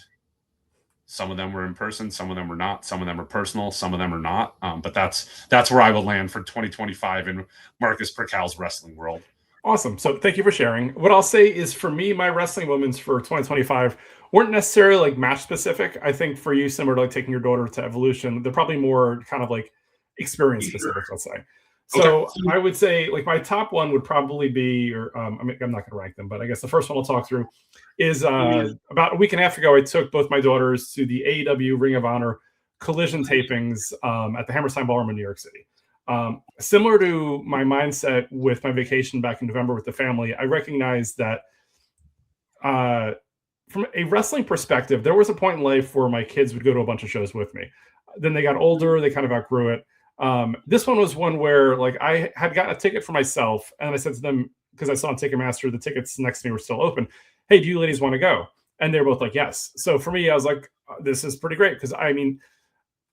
some of them were in person, some of them were not, some of them are personal, some of them are not. But that's where I will land for 2025 in Marcus Perkal's wrestling world. Awesome. So thank you for sharing. What I'll say is, for me, my wrestling moments for 2025 weren't necessarily like match specific. I think for you, similar to like taking your daughter to Evolution, they're probably more kind of like experience specific, let's say. So okay. I would say like my top one would probably be, or I'm not going to rank them, but I guess the first one I'll talk through is about a week and a half ago, I took both my daughters to the AEW Ring of Honor Collision tapings at the Hammerstein Ballroom in New York City. Similar to my mindset with my vacation back in November with the family, I recognized that from a wrestling perspective, there was a point in life where my kids would go to a bunch of shows with me. Then they got older, they kind of outgrew it. This one was one where like I had gotten a ticket for myself, and I said to them, because I saw on Ticketmaster the tickets next to me were still open, hey, do you ladies want to go? And they were both like, yes. So for me, I was like, this is pretty great, because I mean,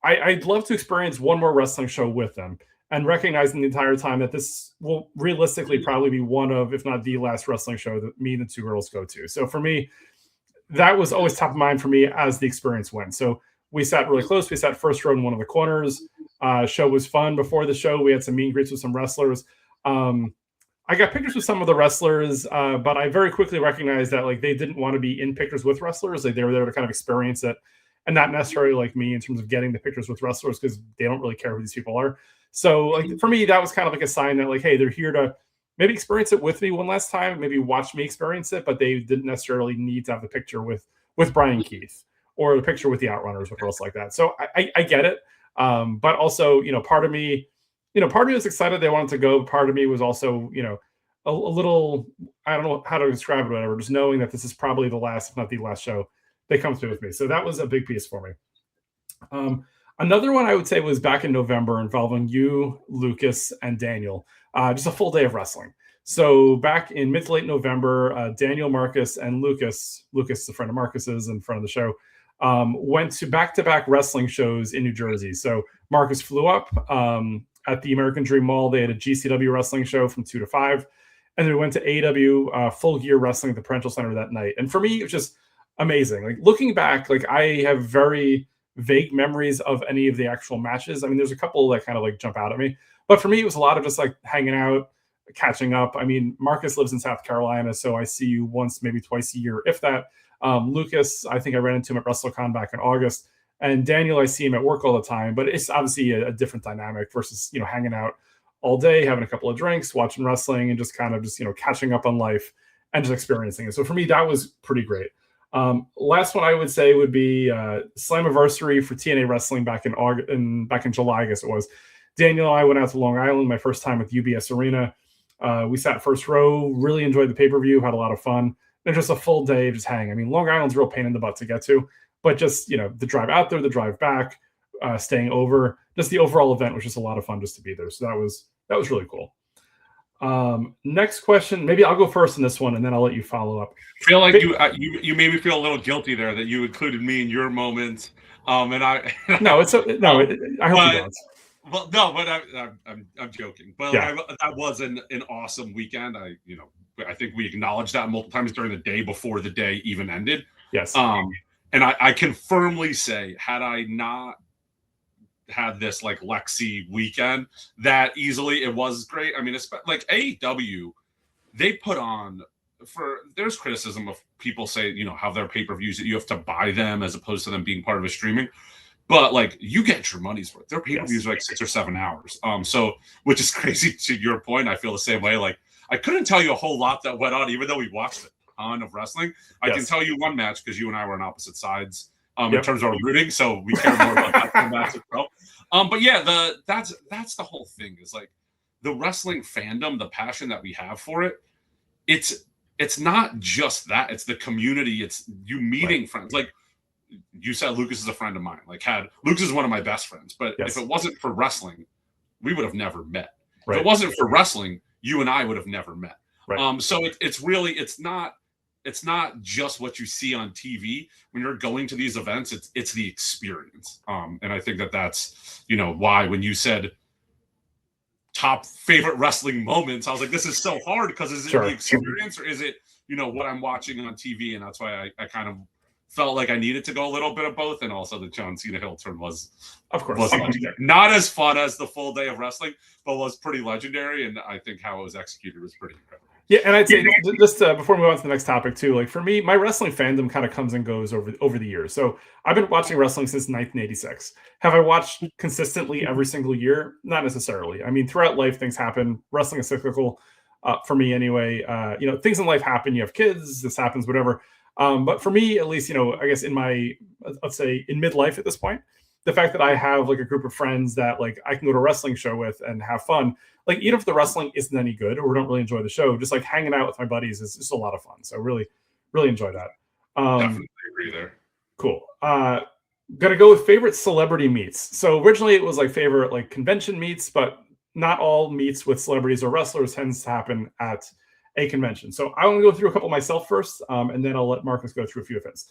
I'd love to experience one more wrestling show with them, and recognizing the entire time that this will realistically probably be one of, if not the last wrestling show that me and the 2 girls go to. So for me, that was always top of mind for me as the experience went. So we sat really close. We sat first row in one of the corners. Show was fun. Before the show, we had some meet and greets with some wrestlers. I got pictures with some of the wrestlers, but I very quickly recognized that like they didn't want to be in pictures with wrestlers. Like they were there to kind of experience it, and not necessarily like me in terms of getting the pictures with wrestlers, because they don't really care who these people are. So like for me, that was kind of like a sign that like, hey, they're here to maybe experience it with me one last time, maybe watch me experience it, but they didn't necessarily need to have the picture with Brian Keith or the picture with the Outrunners or else like that. So I get it. But also, part of me was excited they wanted to go. Part of me was also, a little, I don't know how to describe it, or whatever, just knowing that this is probably the last, if not the last show they come through with me. So that was a big piece for me. Another one I would say was back in November involving you, Lucas, and Daniel. Just a full day of wrestling. So back in mid to late November, Daniel, Marcus, and Lucas is a friend of Marcus's and friend of the show, went to back-to-back wrestling shows in New Jersey. So Marcus flew up at the American Dream Mall. They had a GCW wrestling show from 2 to 5. And then we went to AEW Full Gear Wrestling at the Prudential Center that night. And for me, it was just amazing. Like looking back, like I have very vague memories of any of the actual matches. I mean, there's a couple that kind of like jump out at me. But for me, it was a lot of just like hanging out, catching up. I mean, Marcus lives in South Carolina, so I see you once, maybe twice a year, if that. Lucas, I think I ran into him at WrestleCon back in August. And Daniel, I see him at work all the time, but it's obviously a different dynamic versus, you know, hanging out all day, having a couple of drinks, watching wrestling, and just kind of just, you know, catching up on life and just experiencing it. So for me, that was pretty great. Last one I would say would be Slammiversary for TNA Wrestling back in August, back in July, I guess it was. Daniel and I went out to Long Island, my first time with UBS Arena. We sat first row, really enjoyed the pay-per-view, had a lot of fun. And just a full day of just hanging. I mean, Long Island's a real pain in the butt to get to, but just, you know, the drive out there, the drive back, staying over, just the overall event was just a lot of fun just to be there. So that was really cool. Next question, maybe I'll go first in this one, and then I'll let you follow up. I feel like you made me feel a little guilty there that you included me in your moments. And I no, it's no. I hope you don't. Well, no, but I'm joking. But yeah. that was an awesome weekend. I think we acknowledged that multiple times during the day before the day even ended. Yes. And I can firmly say, had I not had this like Lexi weekend, that easily it was great. I mean, it's like AEW, they put on there's criticism of people say, you know, how their pay-per-views that you have to buy them as opposed to them being part of a streaming. But like you get your money's worth. Their pay-per-views are like 6 or 7 hours. So which is crazy to your point. I feel the same way. Like I couldn't tell you a whole lot that went on, even though we watched a ton of wrestling. I can tell you one match because you and I were on opposite sides in terms of our rooting, so we care more about that match as well. But yeah, that's the whole thing is like the wrestling fandom, the passion that we have for it. It's not just that; it's the community. It's you meeting friends. Like you said, Lucas is a friend of mine. Like Lucas is one of my best friends. But if it wasn't for wrestling, we would have never met. Right. If it wasn't for wrestling, you and I would have never met. Right. So it's not just what you see on TV when you're going to these events. It's the experience. And I think that's, you know, why when you said top favorite wrestling moments, I was like, this is so hard because is it the experience or is it, you know, what I'm watching on TV? And that's why I kind of felt like I needed to go a little bit of both. And also the John Cena Hill turn was, of course, not as fun as the full day of wrestling, but was pretty legendary. And I think how it was executed was pretty incredible. Yeah, and I'd say just before we move on to the next topic too, like for me, my wrestling fandom kind of comes and goes over the years. So I've been watching wrestling since 1986. Have I watched consistently every single year? Not necessarily. I mean, throughout life, things happen. Wrestling is cyclical for me anyway. You know, things in life happen. You have kids, this happens, whatever. But for me, at least, you know, I guess in my, let's say in midlife at this point, the fact that I have like a group of friends that like I can go to a wrestling show with and have fun, like even if the wrestling isn't any good or we don't really enjoy the show, just like hanging out with my buddies is just a lot of fun. So really, really enjoy that. Definitely agree there. Cool. Gonna go with favorite celebrity meets. So originally it was like favorite like convention meets, but not all meets with celebrities or wrestlers tends to happen at a convention. So I want to go through a couple myself first, and then I'll let Marcus go through a few of his.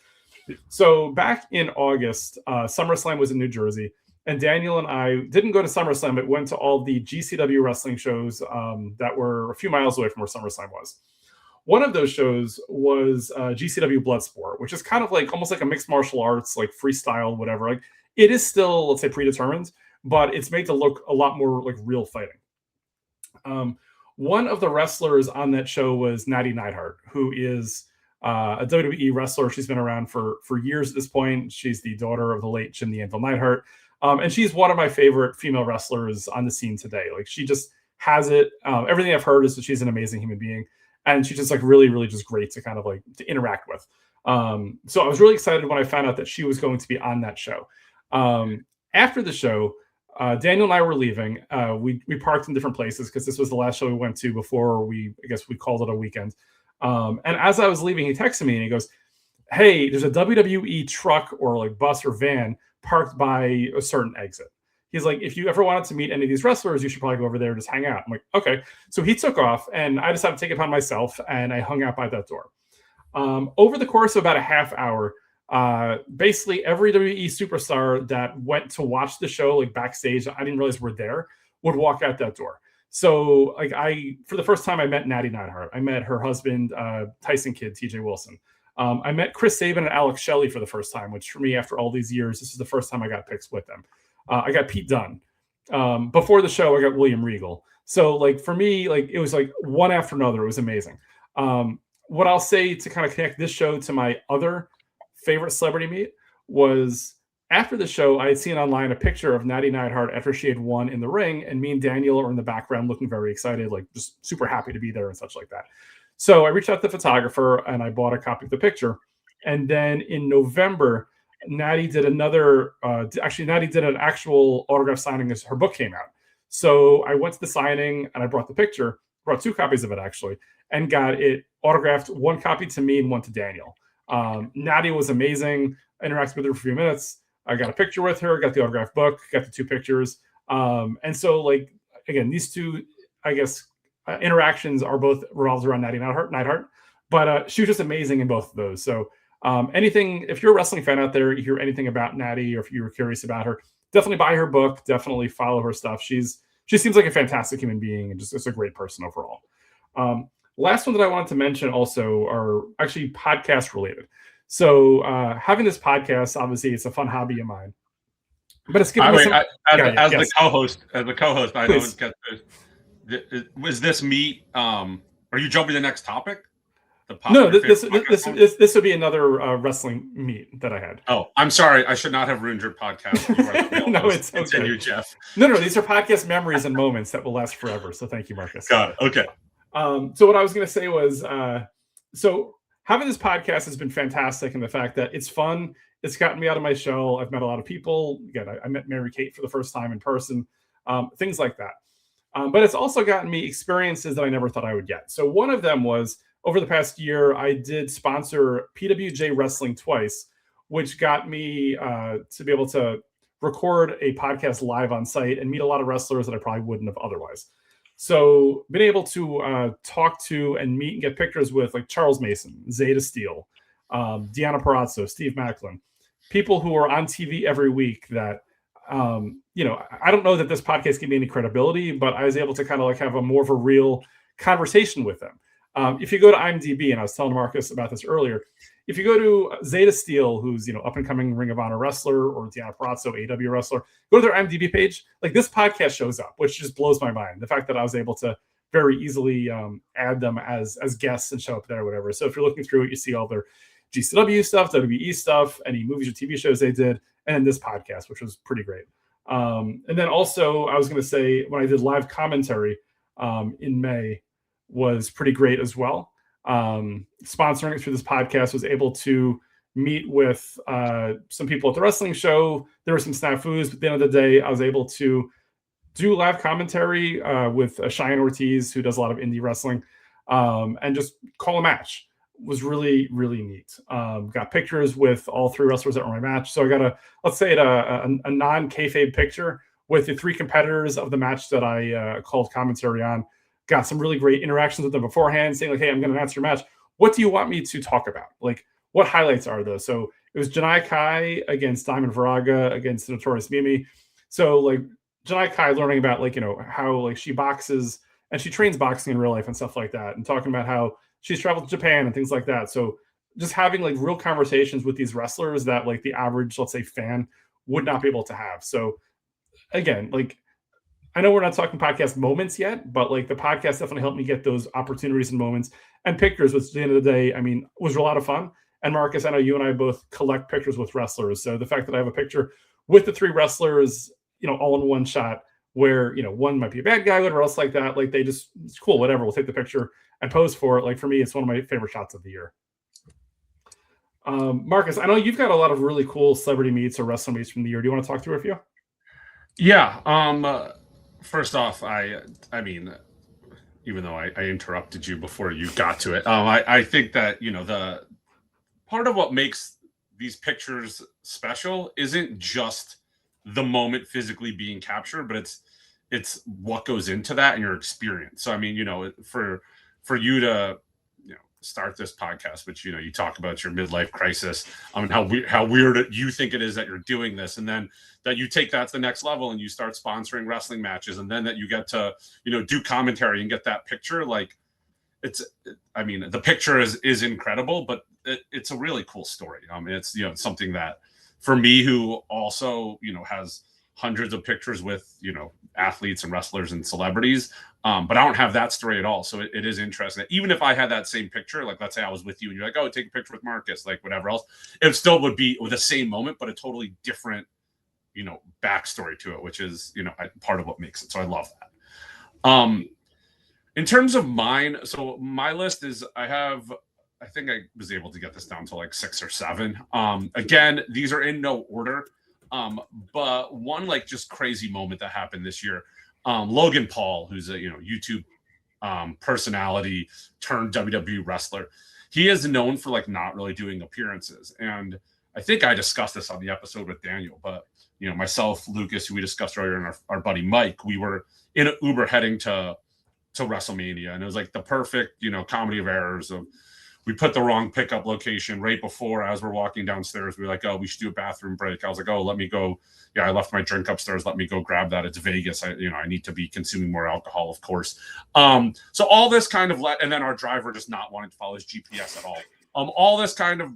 So back in August, SummerSlam was in New Jersey, and Daniel and I didn't go to SummerSlam, but went to all the GCW wrestling shows that were a few miles away from where SummerSlam was. One of those shows was GCW Bloodsport, which is kind of like almost like a mixed martial arts, like freestyle, whatever. Like it is still, let's say, predetermined, but it's made to look a lot more like real fighting. One of the wrestlers on that show was Natty Neidhart, who is a WWE wrestler. She's been around for years at this point. She's the daughter of the late Jim the Anvil Neidhart. And she's one of my favorite female wrestlers on the scene today. Like she just has it. Everything I've heard is that she's an amazing human being. And she's just like really, really just great to kind of like to interact with. So I was really excited when I found out that she was going to be on that show. After the show, Daniel and I were leaving. We parked in different places because this was the last show we went to before we called it a weekend. And as I was leaving, he texted me and he goes, "Hey, there's a WWE truck or like bus or van parked by a certain exit. He's like, if you ever wanted to meet any of these wrestlers, you should probably go over there and just hang out. I'm like, okay. So he took off, and I decided to take it upon myself, and I hung out by that door. Over the course of about a half hour, basically every WWE superstar that went to watch the show, like backstage, I didn't realize were there, would walk out that door. So like for the first time, I met Natty Neidhart. I met her husband, Tyson Kidd, TJ Wilson. I met Chris Sabin and Alex Shelley for the first time, which for me, after all these years, this is the first time I got pics with them. I got Pete Dunne. Before the show, I got William Regal. So like for me, like it was like one after another. It was amazing. What I'll say to kind of connect this show to my other favorite celebrity meet was after the show, I had seen online a picture of Natty Neidhart after she had won in the ring, and me and Daniel are in the background looking very excited, like just super happy to be there and such like that. So I reached out to the photographer and I bought a copy of the picture. And then in November, Natty did another, Natty did an actual autograph signing as her book came out. So I went to the signing and I brought the picture, brought 2 copies of it actually, and got it autographed, 1 copy to me and 1 to Daniel. Natty was amazing. I interacted with her for a few minutes. I got a picture with her, got the autographed book, got the 2 pictures. And so like, again, these 2, I guess, interactions are both revolved around Natty Neidhart, but she was just amazing in both of those. So anything, if you're a wrestling fan out there, you hear anything about Natty, or if you were curious about her, definitely buy her book, definitely follow her stuff. She seems like a fantastic human being and just a great person overall. Last one that I wanted to mention also are actually podcast related. So having this podcast, obviously it's a fun hobby of mine, but it's given me some... As the co-host, I don't get this. Was this meet? Are you jumping to the next topic? No, this would be another wrestling meet that I had. Oh, I'm sorry. I should not have ruined your podcast. No, it's okay. Continue, Jeff. No, these are podcast memories and moments that will last forever. So thank you, Marcus. Got it. Okay. So what I was going to say was, so having this podcast has been fantastic in the fact that it's fun. It's gotten me out of my shell. I've met a lot of people. Again, I met Mary Kate for the first time in person, things like that. But it's also gotten me experiences that I never thought I would get. So one of them was, over the past year, I did sponsor PWJ Wrestling twice, which got me to be able to record a podcast live on site and meet a lot of wrestlers that I probably wouldn't have otherwise. So been able to talk to and meet and get pictures with like Charles Mason, Zeta Steele, Deanna Parazzo, Steve Macklin, people who are on TV every week that, I don't know that this podcast gave me any credibility, but I was able to kind of like have a more of a real conversation with them. If you go to IMDb, and I was telling Marcus about this earlier, if you go to Zeta Steele, who's up and coming Ring of Honor wrestler, or Deanna Parazzo, AW wrestler, go to their IMDb page. Like this podcast shows up, which just blows my mind. The fact that I was able to very easily add them as guests and show up there, or whatever. So if you're looking through it, you see all their GCW stuff, WWE stuff, any movies or TV shows they did, and this podcast, which was pretty great. And then also, I was going to say when I did live commentary in May, was pretty great as well. Sponsoring it through this podcast, was able to meet with some people at the wrestling show. There were some snafus, but at the end of the day, I was able to do live commentary with Cheyenne Ortiz, who does a lot of indie wrestling, and just call a match. Was really, really neat. Got pictures with all 3 wrestlers that were in my match. So I got a non-kayfabe picture with the 3 competitors of the match that I called commentary on. Got some really great interactions with them beforehand, saying like, hey, I'm going to announce your match. What do you want me to talk about? Like, what highlights are those? So it was Janai Kai against Diamond Varaga against the Notorious Mimi. So like Janai Kai learning about like, how like she boxes and she trains boxing in real life and stuff like that. And talking about how she's traveled to Japan and things like that. So just having like real conversations with these wrestlers that like the average, let's say, fan would not be able to have. So again, like, I know we're not talking podcast moments yet, but like the podcast definitely helped me get those opportunities and moments and pictures, which at the end of the day, I mean, was a lot of fun. And Marcus, I know you and I both collect pictures with wrestlers. So the fact that I have a picture with the 3 wrestlers, all in one shot where, one might be a bad guy, whatever else like that. Like they just, it's cool, whatever. We'll take the picture and pose for it. Like for me, it's one of my favorite shots of the year. Marcus, I know you've got a lot of really cool celebrity meets or wrestling meets from the year. Do you want to talk through a few? Yeah. First off, I mean, even though I interrupted you before you got to it, I think that, the part of what makes these pictures special isn't just the moment physically being captured, but it's what goes into that and your experience. So I mean, for you to start this podcast, which you talk about your midlife crisis, and how weird you think it is that you're doing this, and then that you take that to the next level and you start sponsoring wrestling matches, and then that you get to do commentary and get that picture. Like I mean, the picture is incredible, but it's a really cool story. It's something that for me, who also has hundreds of pictures with athletes and wrestlers and celebrities, but I don't have that story at all. So it is interesting. Even if I had that same picture, like let's say I was with you and you're like, oh, take a picture with Marcus, like whatever else, it still would be with the same moment, but a totally different backstory to it, which is part of what makes it. So I love that. In terms of mine, so my list is I think I was able to get this down to like 6 or 7. Again, these are in no order. But one like just crazy moment that happened this year. Logan Paul, who's a YouTube personality turned WWE wrestler. He is known for like not really doing appearances. And I think I discussed this on the episode with Daniel, but myself, Lucas, who we discussed earlier, and our buddy Mike, we were in an Uber heading to WrestleMania, and it was like the perfect comedy of errors of we put the wrong pickup location right before as we're walking downstairs. We were like, oh, we should do a bathroom break. I was like, oh, let me go. Yeah, I left my drink upstairs. Let me go grab that. It's Vegas. I need to be consuming more alcohol, of course. So all this kind of and then our driver just not wanting to follow his GPS at all. All this kind of,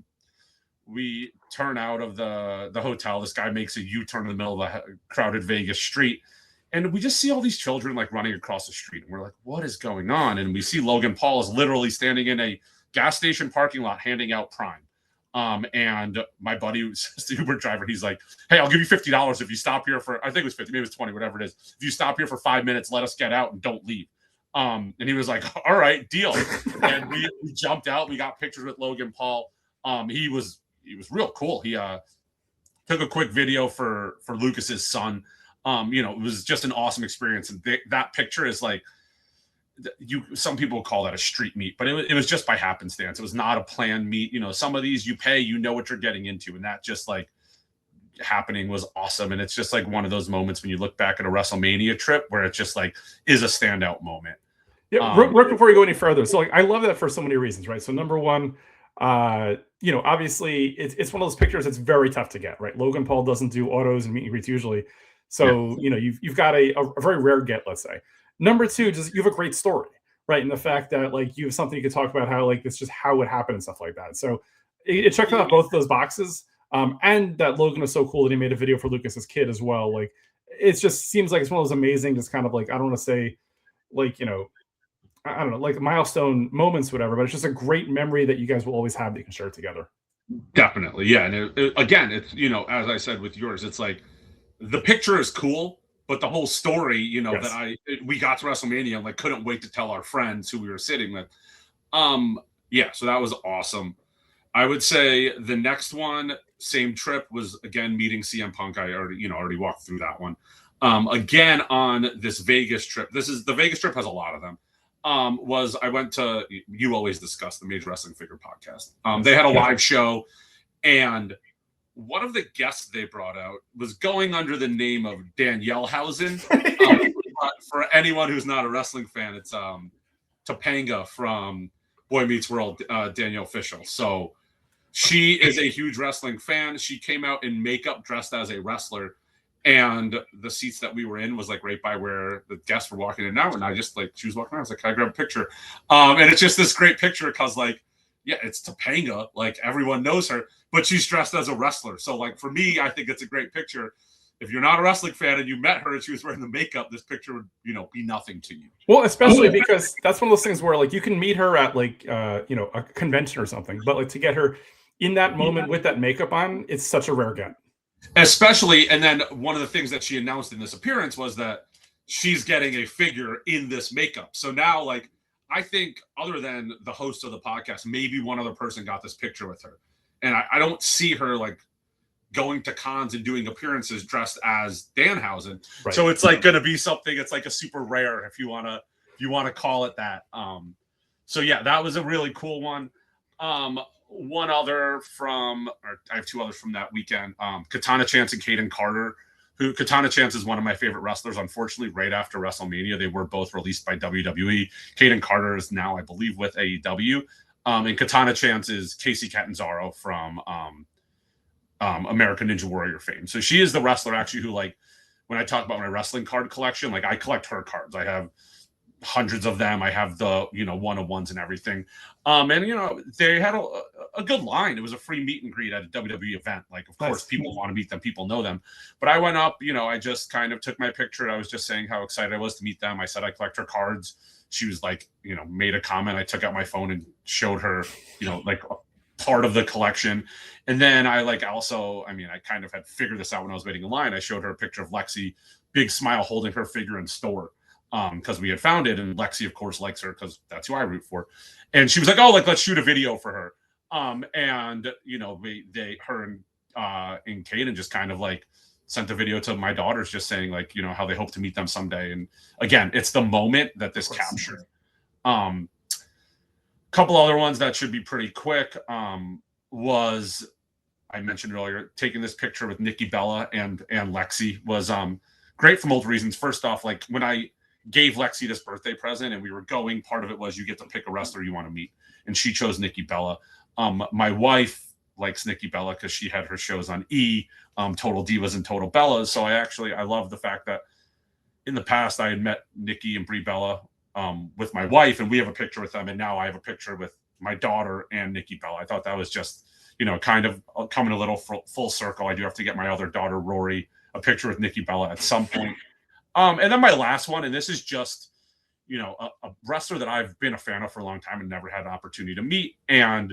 we turn out of the hotel. This guy makes a U-turn in the middle of the crowded Vegas street. And we just see all these children like running across the street. And we're like, what is going on? And we see Logan Paul is literally standing in a gas station parking lot handing out Prime. And my buddy, who's the Uber driver, he's like, hey, I'll give you $50 if you stop here for, I think it was 50, maybe it was 20, whatever it is. If you stop here for 5 minutes, let us get out and don't leave. And he was like, all right, deal. And we jumped out. We got pictures with Logan Paul. He was real cool. He took a quick video for Lucas's son. It was just an awesome experience. And that picture is like, some people call that a street meet, but it was just by happenstance. It was not a planned meet. Some of these you pay, what you're getting into, and that just like happening was awesome. And it's just like one of those moments when you look back at a WrestleMania trip where it just like is a standout moment. Yeah, right before we go any further, so like I love that for so many reasons, right? So number one, obviously it's one of those pictures that's very tough to get, right? Logan Paul doesn't do autos and meet and greets usually, so yeah. You've got a very rare get, let's say. Number two, just you have a great story, right? And the fact that like you have something you could talk about how like it's just how it happened and stuff like that. So it checked out both those boxes. And that Logan was so cool that he made a video for Lucas's kid as well. Like it just seems like it's one of those amazing, just kind of like, I don't want to say like, I don't know, like milestone moments, whatever, but it's just a great memory that you guys will always have that you can share together. Definitely. Yeah. And again, it's, as I said with yours, it's like the picture is cool, but the whole story, yes. that we got to WrestleMania and like couldn't wait to tell our friends who we were sitting with. Yeah, so that was awesome. I would say the next one, same trip, was again meeting CM Punk. I already walked through that one. Again on this Vegas trip. The Vegas trip has a lot of them. I went to, you always discuss the Major Wrestling Figure podcast. They had a live show, and one of the guests they brought out was going under the name of Danielle Housen. For anyone who's not a wrestling fan, it's Topanga from Boy Meets World, Danielle Fishel. So she is a huge wrestling fan. She came out in makeup dressed as a wrestler, and the seats that we were in was like right by where the guests were walking in now. And I just like, she was walking around. I was like, can I grab a picture? And it's just this great picture because like, yeah, it's Topanga. Like everyone knows her, but she's dressed as a wrestler. So like for me, I think it's a great picture. If you're not a wrestling fan and you met her and she was wearing the makeup, this picture would, be nothing to you. Well, especially because that's one of those things where like you can meet her at like, a convention or something, but like to get her in that moment with that makeup on, it's such a rare get. Especially, and then one of the things that she announced in this appearance was that she's getting a figure in this makeup. So now like, I think other than the host of the podcast, maybe one other person got this picture with her. And I don't see her like going to cons and doing appearances dressed as Danhausen. Right. So it's like going to be something, it's like a super rare if you want to call it that. So yeah, that was a really cool one. One other I have two others from that weekend. Katana Chance and Kaden Carter. who Katana Chance is one of my favorite wrestlers. Unfortunately, right after WrestleMania, they were both released by WWE. Kaden Carter is now, I believe, with AEW. And Katana Chance is Casey Catanzaro from American Ninja Warrior fame. So she is the wrestler actually who, like, when I talk about my wrestling card collection, like I collect her cards. I have hundreds of them. I have the, one-on-ones and everything. And, they had a good line. It was a free meet and greet at a WWE event. Like, of course, people want to meet them. People know them. But I went up, I just kind of took my picture. I was just saying how excited I was to meet them. I said I collect her cards. She was like, made a comment. I took out my phone and showed her, like part of the collection. And then I kind of had figured this out when I was waiting in line. I showed her a picture of Lexi, big smile, holding her figure in store. Because we had found it, and Lexi, of course, likes her because that's who I root for. And she was like, "Oh, let's shoot a video for her." And her and Kaden just kind of like sent a video to my daughters, just saying like, how they hope to meet them someday. And again, it's the moment that this captured. Couple other ones that should be pretty quick. Was I mentioned earlier, taking this picture with Nikki Bella and Lexi was great for multiple reasons. First off, like when I gave Lexi this birthday present and we were going, part of it was you get to pick a wrestler you want to meet, and she chose Nikki Bella. My wife likes Nikki Bella because she had her shows on Total Divas and Total Bellas. So I love the fact that in the past I had met Nikki and Brie Bella with my wife, and we have a picture with them, and now I have a picture with my daughter and Nikki Bella. I thought that was just kind of coming a little full circle. I do have to get my other daughter Rory a picture with Nikki Bella at some point. And then my last one, and this is just, a wrestler that I've been a fan of for a long time and never had an opportunity to meet. And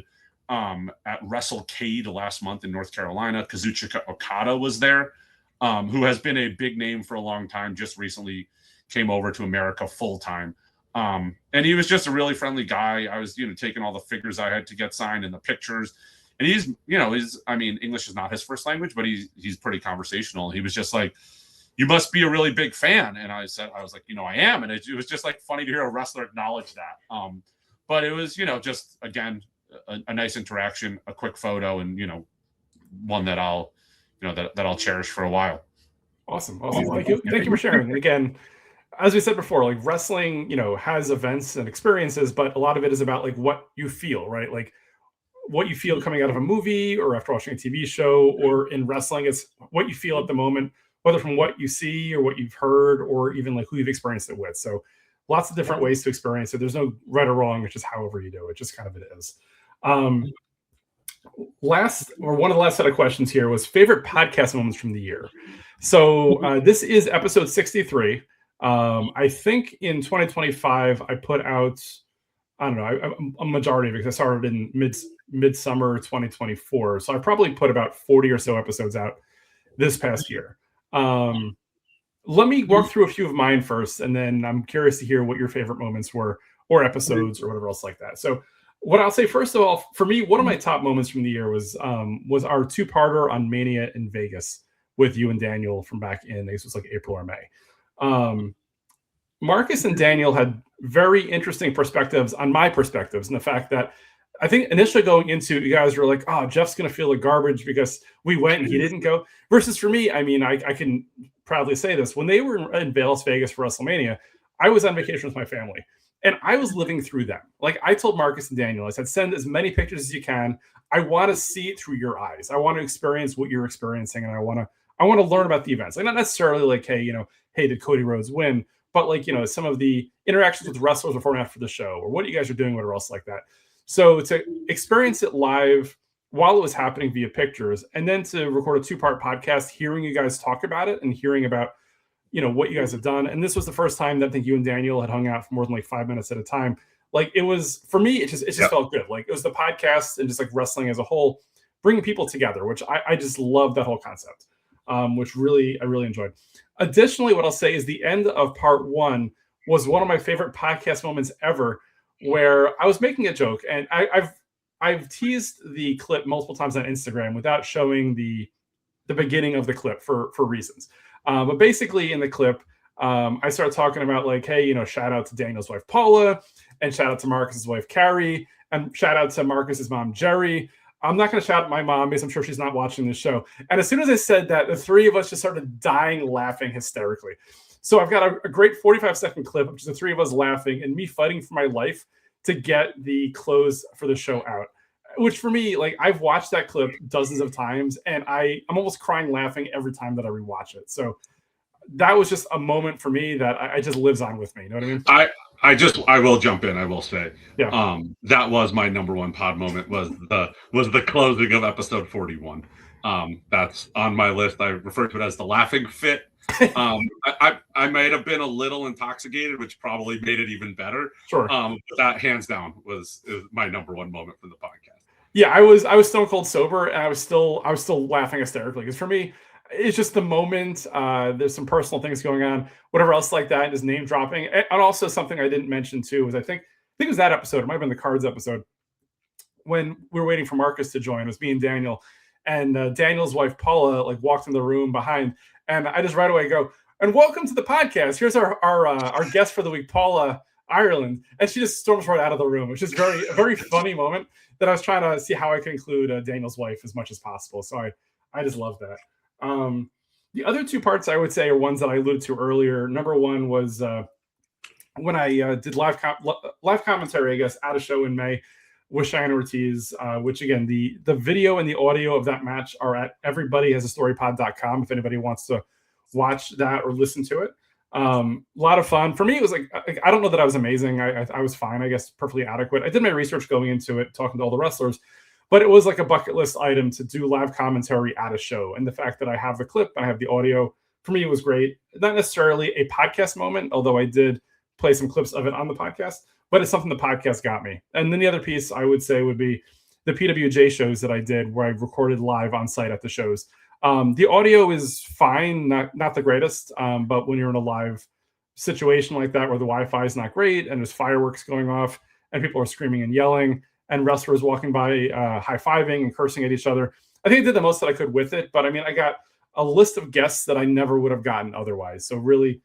at WrestleCade last month in North Carolina, Kazuchika Okada was there, who has been a big name for a long time, just recently came over to America full time. And he was just a really friendly guy. I was, taking all the figures I had to get signed and the pictures. And he's, English is not his first language, but he's pretty conversational. He was just like, "You must be a really big fan." And I was like, I am. And it was just like funny to hear a wrestler acknowledge that. But it was, just again, a nice interaction, a quick photo, and, one that I'll, that I'll cherish for a while. Awesome. Thank you for sharing. And again, as we said before, like wrestling, has events and experiences, but a lot of it is about like what you feel, right? Like what you feel coming out of a movie or after watching a TV show, or in wrestling, it's what you feel at the moment, whether from what you see or what you've heard, or even like who you've experienced it with. So lots of different ways to experience it. There's no right or wrong. It's just however you do it. Just kind of it is. One of the last set of questions here was favorite podcast moments from the year. So this is episode 63. I think in 2025, I put out, I don't know, a majority of it because I started in midsummer 2024. So I probably put about 40 or so episodes out this past year. Let me walk through a few of mine first, and then I'm curious to hear what your favorite moments were, or episodes, or whatever else like that. So what I'll say, first of all, for me, one of my top moments from the year was our two-parter on Mania in Vegas with you and Daniel from back in, I guess it was like April or May. Marcus and Daniel had very interesting perspectives on my perspectives, and the fact that I think initially going into, you guys were like, "Oh, Jeff's going to feel like garbage because we went and he didn't go." Versus for me, I can proudly say this. When they were in Las Vegas for WrestleMania, I was on vacation with my family, and I was living through them. Like I told Marcus and Daniel, I said, "Send as many pictures as you can. I want to see it through your eyes. I want to experience what you're experiencing, and I want to learn about the events. Like not necessarily like, hey, did Cody Rhodes win? But like, some of the interactions with wrestlers before and after the show, or what you guys are doing, whatever else like that." So to experience it live while it was happening via pictures, and then to record a two-part podcast, hearing you guys talk about it and hearing about, what you guys have done. And this was the first time that I think you and Daniel had hung out for more than like 5 minutes at a time. Like it was, for me, it just felt good. Like it was the podcast and just like wrestling as a whole, bringing people together, which I just love that whole concept, which I really enjoyed. Additionally, what I'll say is the end of part one was one of my favorite podcast moments ever, where I was making a joke, and I've teased the clip multiple times on Instagram without showing the beginning of the clip for reasons. But basically in the clip, I started talking about like, hey, shout out to Daniel's wife, Paula, and shout out to Marcus's wife, Carrie, and shout out to Marcus's mom, Jerry. I'm not going to shout at my mom because I'm sure she's not watching this show. And as soon as I said that, the three of us just started dying laughing hysterically. So I've got a great 45-second clip of just the three of us laughing and me fighting for my life to get the close for the show out. Which for me, like, I've watched that clip dozens of times, and I'm almost crying laughing every time that I rewatch it. So that was just a moment for me that I just lives on with me. You know what I mean? I will jump in. I will say, Yeah. that was my number one pod moment was the closing of episode 41. That's on my list. I refer to it as the laughing fit. I might have been a little intoxicated, which probably made it even better. Sure. But that hands down was my number one moment from the podcast. Yeah, I was stone cold sober, and I was still laughing hysterically because for me, it's just the moment. There's some personal things going on, whatever else like that, and his name dropping, and also something I didn't mention too was I think it was that episode. It might have been the cards episode when we were waiting for Marcus to join. It was me and Daniel, and Daniel's wife Paula like walked in the room behind, and I just right away go, and welcome to the podcast. Here's our guest for the week, Paula Ireland, and she just storms right out of the room, which is a very funny moment that I was trying to see how I can include Daniel's wife as much as possible. So I just love that. The other two parts I would say are ones that I alluded to earlier. Number one was when I did live commentary, I guess, at a show in May with Cheyenne Ortiz, which again, the video and the audio of that match are at everybodyhasastorypod.com if anybody wants to watch that or listen to it. A lot of fun. For me, it was like, I don't know that I was amazing. I was fine, I guess, perfectly adequate. I did my research going into it, talking to all the wrestlers, but it was like a bucket list item to do live commentary at a show. And the fact that I have the clip and I have the audio, for me, it was great. Not necessarily a podcast moment, although I did play some clips of it on the podcast, but it's something the podcast got me. And then the other piece I would say would be the PWJ shows that I did where I recorded live on site at the shows. The audio is fine, not the greatest, but when you're in a live situation like that where the Wi-Fi is not great and there's fireworks going off and people are screaming and yelling and wrestlers walking by high-fiving and cursing at each other, I think I did the most that I could with it. But I mean, I got a list of guests that I never would have gotten otherwise. So really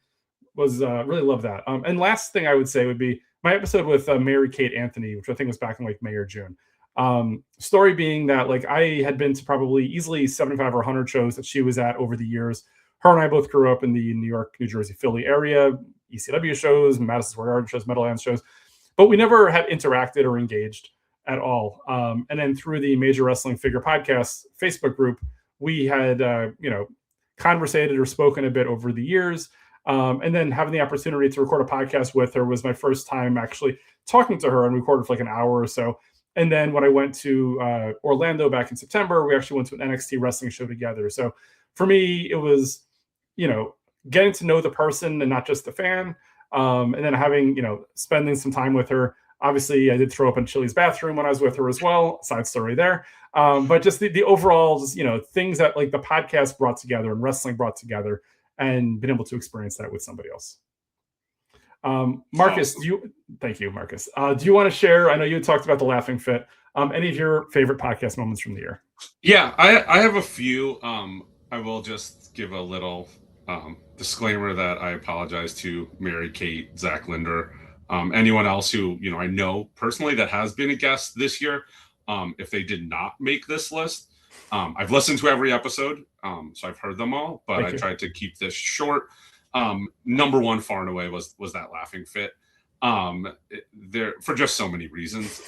love that. And last thing I would say would be my episode with Mary Kate Anthony, which I think was back in like May or June. Story being that like I had been to probably easily 75 or 100 shows that she was at over the years. Her and I both grew up in the New York, New Jersey, Philly area, ECW shows, Madison Square Garden shows, Meadowlands shows, but we never had interacted or engaged at all. And then through the Major Wrestling Figure Podcast Facebook group, we had, conversated or spoken a bit over the years. And then having the opportunity to record a podcast with her was my first time actually talking to her, and recorded for like an hour or so. And then when I went to Orlando back in September, we actually went to an NXT wrestling show together. So for me, it was, getting to know the person and not just the fan. And then having, spending some time with her. Obviously, I did throw up in Chili's bathroom when I was with her as well. Side story there. But just the overall, things that like the podcast brought together and wrestling brought together, and been able to experience that with somebody else. Marcus, thank you, Marcus. Do you want to share? I know you had talked about the laughing fit. Any of your favorite podcast moments from the year? Yeah, I have a few. I will just give a little disclaimer that I apologize to Mary Kate, Zach Linder, anyone else who I know personally that has been a guest this year. If they did not make this list, I've listened to every episode, so I've heard them all, but I tried to keep this short. Number one far and away was that laughing fit. There for just so many reasons.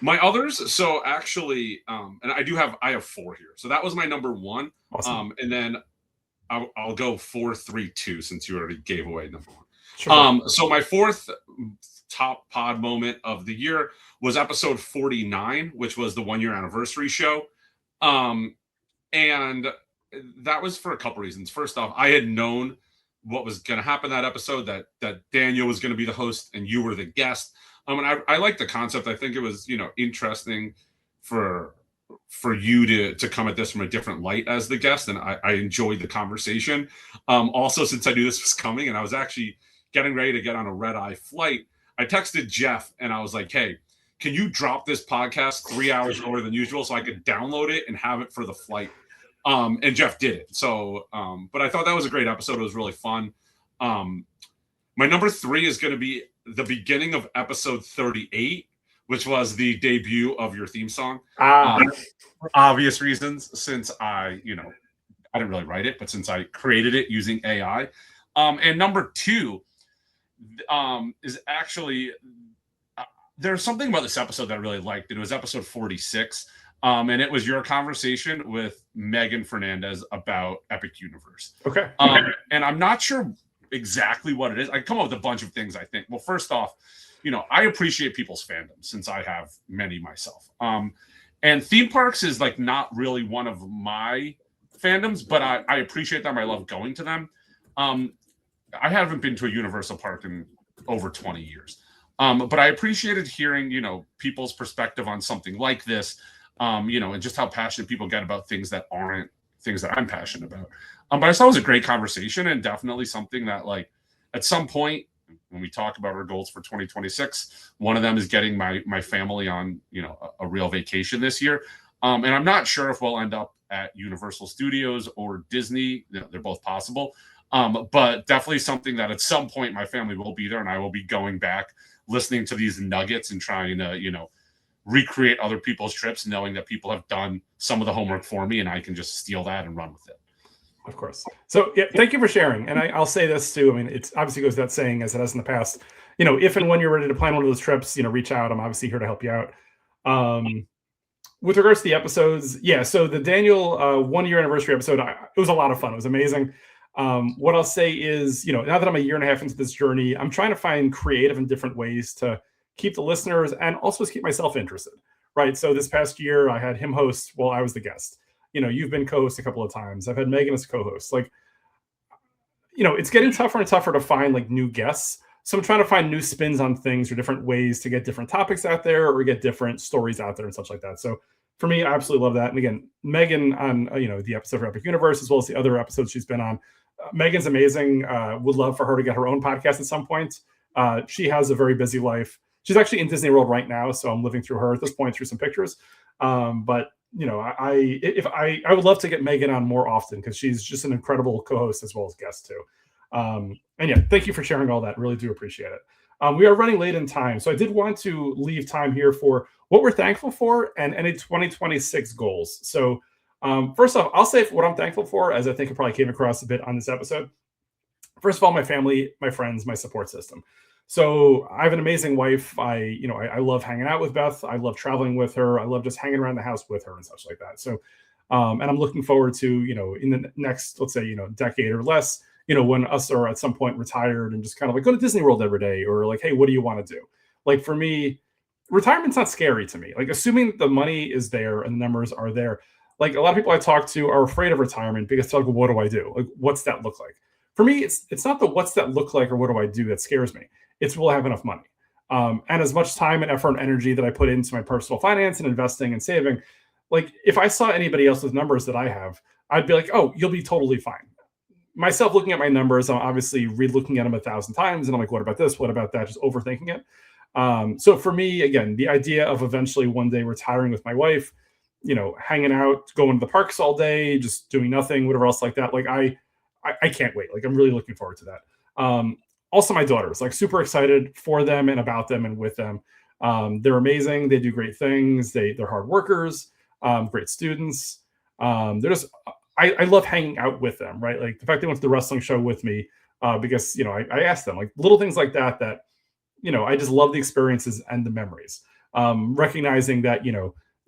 My others, so actually, and I have four here. So that was my number one. Awesome. And then I'll go 4, 3, 2 since you already gave away number one. Sure. So my fourth top pod moment of the year was episode 49, which was the 1-year anniversary show. And that was for a couple reasons. First off, I had known what was going to happen that episode, that Daniel was going to be the host and you were the guest. And I like the concept. I think it was, interesting for you to come at this from a different light as the guest. And I enjoyed the conversation. Also, since I knew this was coming and I was actually getting ready to get on a red-eye flight, I texted Jeff and I was like, hey, can you drop this podcast 3 hours earlier than usual so I could download it and have it for the flight? And Jeff did it. So, but I thought that was a great episode. It was really fun. My number 3 is going to be the beginning of episode 38, which was the debut of your theme song. Ah, For obvious reasons, since I didn't really write it, but since I created it using AI. And number two is actually there's something about this episode that I really liked. It was episode 46. And it was your conversation with Megan Fernandez about Epic Universe. okay. And I'm not sure exactly what it is. I come up with a bunch of things, I think. Well, first off, I appreciate people's fandoms since I have many myself. And theme parks is like not really one of my fandoms, but I appreciate them. I love going to them. I haven't been to a Universal park in over 20 years. But I appreciated hearing, people's perspective on something like this, and just how passionate people get about things that aren't things that I'm passionate about. But I thought it was a great conversation and definitely something that, like, at some point when we talk about our goals for 2026, one of them is getting my family on, a real vacation this year. And I'm not sure if we'll end up at Universal Studios or Disney. They're both possible. But definitely something that at some point my family will be there and I will be going back, listening to these nuggets and trying to, recreate other people's trips, knowing that people have done some of the homework for me and I can just steal that and run with it. Of course. So yeah, thank you for sharing. And I'll say this too. I mean, it's obviously goes without saying, as it has in the past, if and when you're ready to plan one of those trips, reach out. I'm obviously here to help you out. With regards to the episodes, yeah. So the Daniel 1-year anniversary episode, it was a lot of fun. It was amazing. What I'll say is, now that I'm a year and a half into this journey, I'm trying to find creative and different ways to keep the listeners and also keep myself interested, right? So this past year, I had him host while I was the guest. You've been co-host a couple of times. I've had Megan as co-host. Like, it's getting tougher and tougher to find like new guests. So I'm trying to find new spins on things or different ways to get different topics out there or get different stories out there and such like that. So for me, I absolutely love that. And again, Megan on, the episode for Epic Universe, as well as the other episodes she's been on. Megan's amazing. Would love for her to get her own podcast at some point. She has a very busy life. She's actually in Disney World right now. So I'm living through her at this point through some pictures. But I would love to get Megan on more often because she's just an incredible co-host as well as guest too. And yeah, thank you for sharing all that. Really do appreciate it. We are running late in time, so I did want to leave time here for what we're thankful for and any 2026 goals. So first off, I'll say what I'm thankful for, as I think it probably came across a bit on this episode. First of all, my family, my friends, my support system. So I have an amazing wife. I love hanging out with Beth. I love traveling with her. I love just hanging around the house with her and such like that. So, and I'm looking forward to, in the next, let's say, decade or less, when us are at some point retired and just kind of like go to Disney World every day or like, hey, what do you want to do? Like for me, retirement's not scary to me. Like assuming the money is there and the numbers are there. Like a lot of people I talk to are afraid of retirement because they're like, well, what do I do? Like, what's that look like? For me, it's not the what's that look like or what do I do that scares me. It's will I have enough money? And as much time and effort and energy that I put into my personal finance and investing and saving, like if I saw anybody else with numbers that I have, I'd be like, oh, you'll be totally fine. Myself looking at my numbers, I'm obviously re-looking at them 1,000 times. And I'm like, what about this? What about that? Just overthinking it. So for me, again, the idea of eventually one day retiring with my wife, hanging out, going to the parks all day, just doing nothing, whatever else like that. Like I can't wait. Like I'm really looking forward to that. Also, my daughters, like super excited for them and about them and with them. They're amazing. They do great things. They're hard workers, great students. They're just, I love hanging out with them, right? Like the fact they went to the wrestling show with me because, I asked them like little things like that, I just love the experiences and the memories. Recognizing that,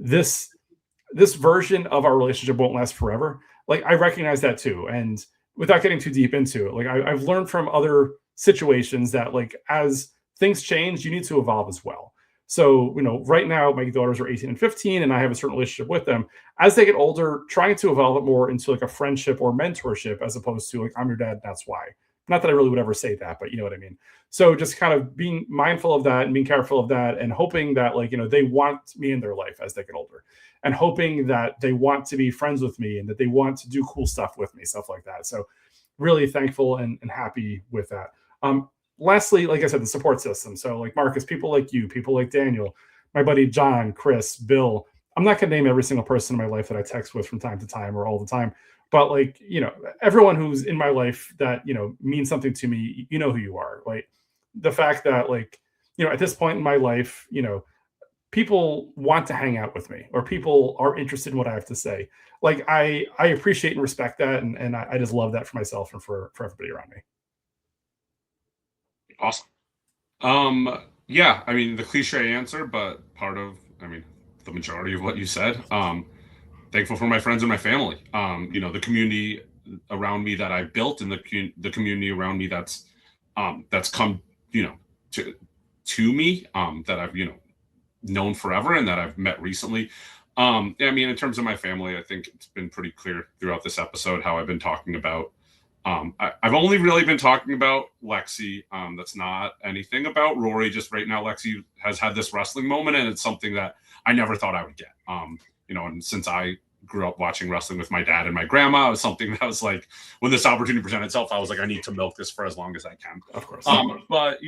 this version of our relationship won't last forever. Like I recognize that too. And without getting too deep into it, like I've learned from other situations that like as things change, you need to evolve as well. So, right now my daughters are 18 and 15 and I have a certain relationship with them. As they get older, trying to evolve it more into like a friendship or mentorship as opposed to like, I'm your dad, that's why. Not that I really would ever say that, but you know what I mean? So just kind of being mindful of that and being careful of that and hoping that like, they want me in their life as they get older and hoping that they want to be friends with me and that they want to do cool stuff with me, stuff like that. So really thankful and happy with that. Lastly, like I said, the support system. So like Marcus, people like you, people like Daniel, my buddy John, Chris, Bill. I'm not going to name every single person in my life that I text with from time to time or all the time, but like, everyone who's in my life that, means something to me, who you are. Like the fact that like, at this point in my life, people want to hang out with me, or people are interested in what I have to say. Like I appreciate and respect that, and I just love that for myself and for everybody around me. Awesome. Yeah, I mean the cliche answer, but the majority of what you said. Thankful for my friends and my family. The community around me that I've built, and the community around me that's come, to me, that I've known forever and that I've met recently. I mean, in terms of my family, I think it's been pretty clear throughout this episode how I've been talking about. I've only really been talking about Lexi. That's not anything about Rory. Just right now, Lexi has had this wrestling moment, and it's something that I never thought I would get. And since I grew up watching wrestling with my dad and my grandma, it was something that was like, when this opportunity presented itself, I was like, I need to milk this for as long as I can. Of course. But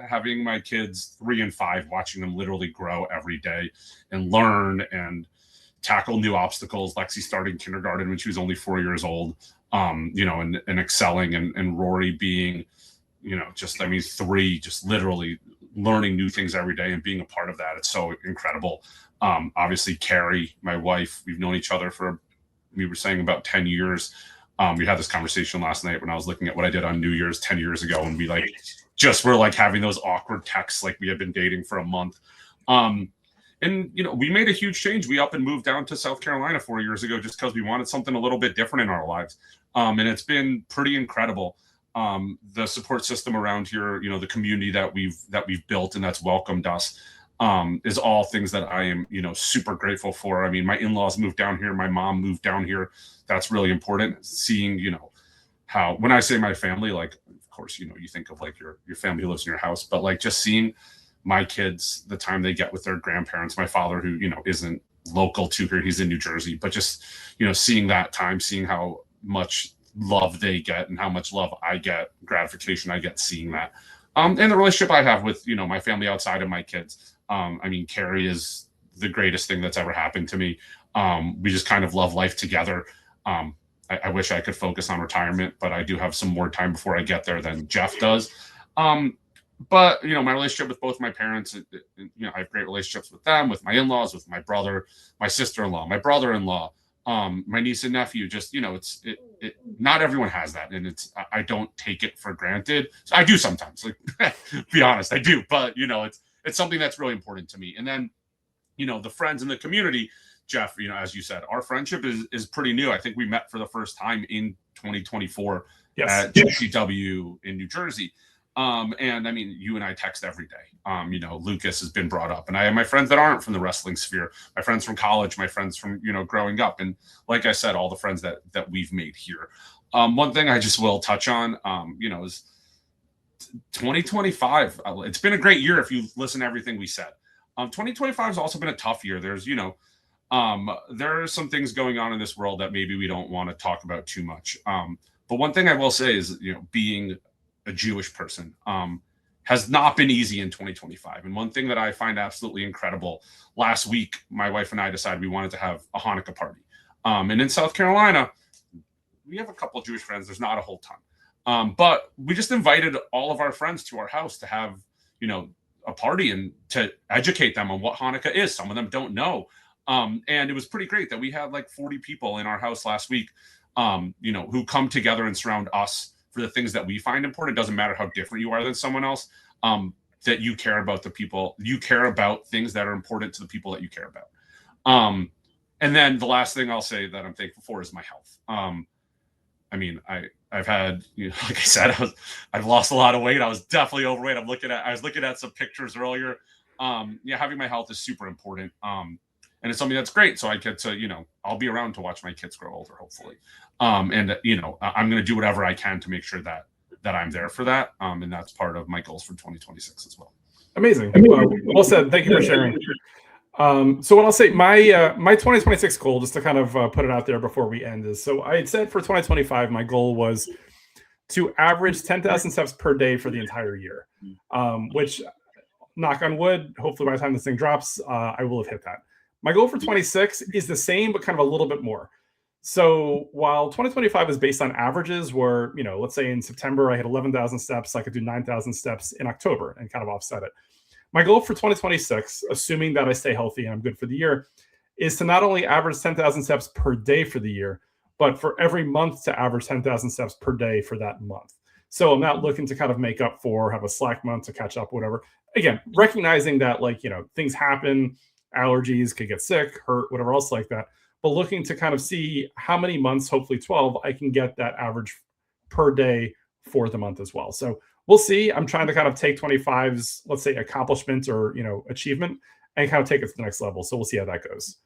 having my kids 3 and 5, watching them literally grow every day and learn and tackle new obstacles. Lexi started kindergarten when she was only 4 years old. And excelling, and Rory being, 3, just literally learning new things every day and being a part of that. It's so incredible. Obviously, Carrie, my wife, we've known each other for, we were saying, about 10 years. We had this conversation last night when I was looking at what I did on New Year's 10 years ago, and we were like having those awkward texts like we had been dating for a month. And, we made a huge change. We up and moved down to South Carolina 4 years ago just because we wanted something a little bit different in our lives. And it's been pretty incredible. The support system around here, the community that we've built and that's welcomed us, is all things that I am, super grateful for. I mean, my in-laws moved down here. My mom moved down here. That's really important. Seeing, how, when I say my family, like, of course, you think of like your family who lives in your house, but like just seeing my kids, the time they get with their grandparents, my father, who, isn't local to here, he's in New Jersey, but just, seeing that time, seeing how much love they get and how much love I get, gratification I get seeing that. And the relationship I have with, my family outside of my kids. I mean, Carrie is the greatest thing that's ever happened to me. We just kind of love life together. I wish I could focus on retirement, but I do have some more time before I get there than Jeff does. But, my relationship with both my parents, I have great relationships with them, with my in-laws, with my brother, my sister-in-law, my brother-in-law, my niece and nephew. Just, not everyone has that. And I don't take it for granted. So I do sometimes, like, be honest, I do. But, it's something that's really important to me. And then, the friends in the community, Jeff, as you said, our friendship is pretty new. I think we met for the first time in 2024 at GCW in New Jersey. And I mean, you and I text every day. Lucas has been brought up, and I have my friends that aren't from the wrestling sphere, my friends from college, my friends from, growing up. And like I said, all the friends that we've made here. One thing I just will touch on, is 2025. It's been a great year if you listen to everything we said. 2025 has also been a tough year. There's, there are some things going on in this world that maybe we don't want to talk about too much. But one thing I will say is, being a Jewish person has not been easy in 2025. And one thing that I find absolutely incredible, last week, my wife and I decided we wanted to have a Hanukkah party. And in South Carolina, we have a couple of Jewish friends. There's not a whole ton. But we just invited all of our friends to our house to have, a party and to educate them on what Hanukkah is. Some of them don't know. And it was pretty great that we had like 40 people in our house last week, who come together and surround us for the things that we find important. It doesn't matter how different you are than someone else, that you care about the people, you care about things that are important to the people that you care about. And then the last thing I'll say that I'm thankful for is my health. I mean, I've had, like I said, I've lost a lot of weight. I was definitely overweight. I was looking at some pictures earlier. Having my health is super important. And it's something that's great. So I get to, I'll be around to watch my kids grow older, hopefully. I'm going to do whatever I can to make sure that I'm there for that. And that's part of my goals for 2026 as well. Amazing. Well said. Thank you for sharing. So what I'll say, my 2026 goal, just to kind of put it out there before we end, is, so I had said for 2025, my goal was to average 10,000 steps per day for the entire year, which, knock on wood, hopefully by the time this thing drops, I will have hit that. My goal for 26 is the same, but kind of a little bit more. So while 2025 is based on averages where, let's say in September I hit 11,000 steps, I could do 9,000 steps in October and kind of offset it. my goal for 2026, assuming that I stay healthy and I'm good for the year, is to not only average 10,000 steps per day for the year, but for every month to average 10,000 steps per day for that month. So I'm not looking to kind of make up for, have a slack month to catch up, whatever. Again, recognizing that, like, things happen, allergies, could get sick, hurt, whatever else like that, but looking to kind of see how many months, hopefully 12, I can get that average per day for the month as well. So we'll see. I'm trying to kind of take 25's, let's say, accomplishment or, achievement, and kind of take it to the next level. So we'll see how that goes.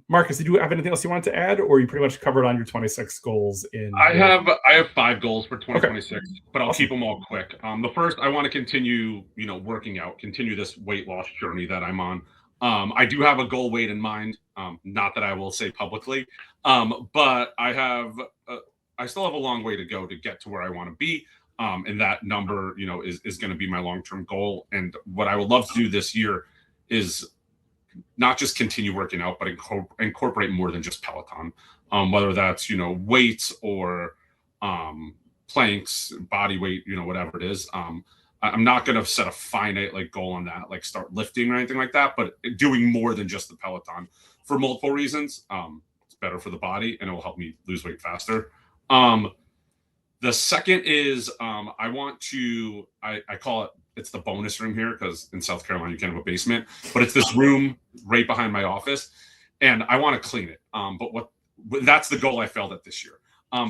Marcus, did you have anything else you wanted to add, or you pretty much covered on your 26 goals I have 5 goals for 2026, okay, but I'll keep them all quick. The first, I want to continue, working out, continue this weight loss journey that I'm on. I do have a goal weight in mind, not that I will say publicly, but I still have a long way to go to get to where I want to be. And that number, is going to be my long-term goal. And what I would love to do this year is not just continue working out, but incorporate more than just Peloton, whether that's, weights or planks, body weight, whatever it is. I'm not going to set a finite goal on that, like start lifting or anything like that, but doing more than just the Peloton for multiple reasons. It's better for the body and it will help me lose weight faster. The second is I want to, I call it's the bonus room here, because in South Carolina you can't have a basement, but it's this room right behind my office, and I want to clean it. But that's the goal I failed at this year,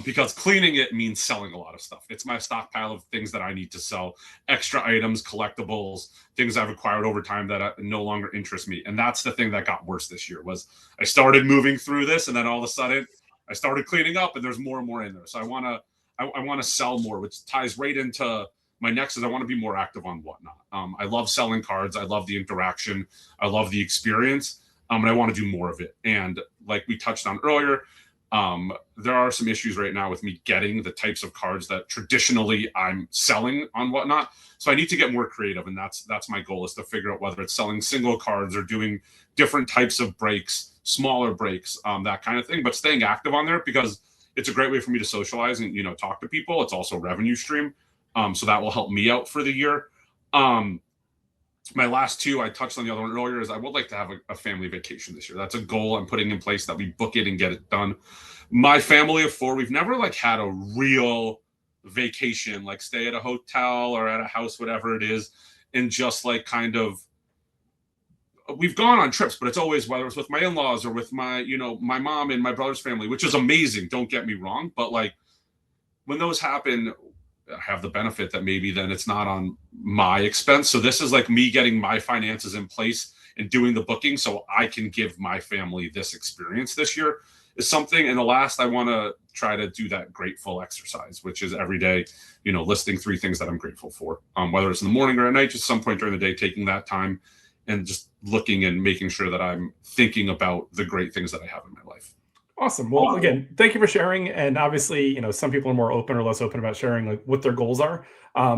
because cleaning it means selling a lot of stuff. It's my stockpile of things that I need to sell, extra items, collectibles, things I've acquired over time that no longer interest me. And that's the thing that got worse this year. Was I started moving through this, and then all of a sudden I started cleaning up, and there's more and more in there. So I want to sell more, which ties right into my next is I want to be more active on Whatnot. I love selling cards. I love the interaction. I love the experience. And I want to do more of it. And like we touched on earlier, there are some issues right now with me getting the types of cards that traditionally I'm selling on Whatnot. So I need to get more creative. And that's my goal, is to figure out whether it's selling single cards or doing different types of breaks, smaller breaks, that kind of thing, but staying active on there, because it's a great way for me to socialize and, talk to people. It's also a revenue stream. So that will help me out for the year. My last two, I touched on the other one earlier, is I would like to have a family vacation this year. That's a goal I'm putting in place, that we book it and get it done. My family of 4, we've never had a real vacation, stay at a hotel or at a house, whatever it is. And just we've gone on trips, but it's always, whether it's with my in-laws or with my, my mom and my brother's family, which is amazing. Don't get me wrong. But when those happen, I have the benefit that maybe then it's not on my expense. So this is me getting my finances in place and doing the booking so I can give my family this experience this year is something. And the last, I want to try to do that grateful exercise, which is every day, listing 3 things that I'm grateful for, whether it's in the morning or at night, just some point during the day, taking that time and just looking and making sure that I'm thinking about the great things that I have in my life. Awesome. Well, again, thank you for sharing. And obviously, some people are more open or less open about sharing what their goals are.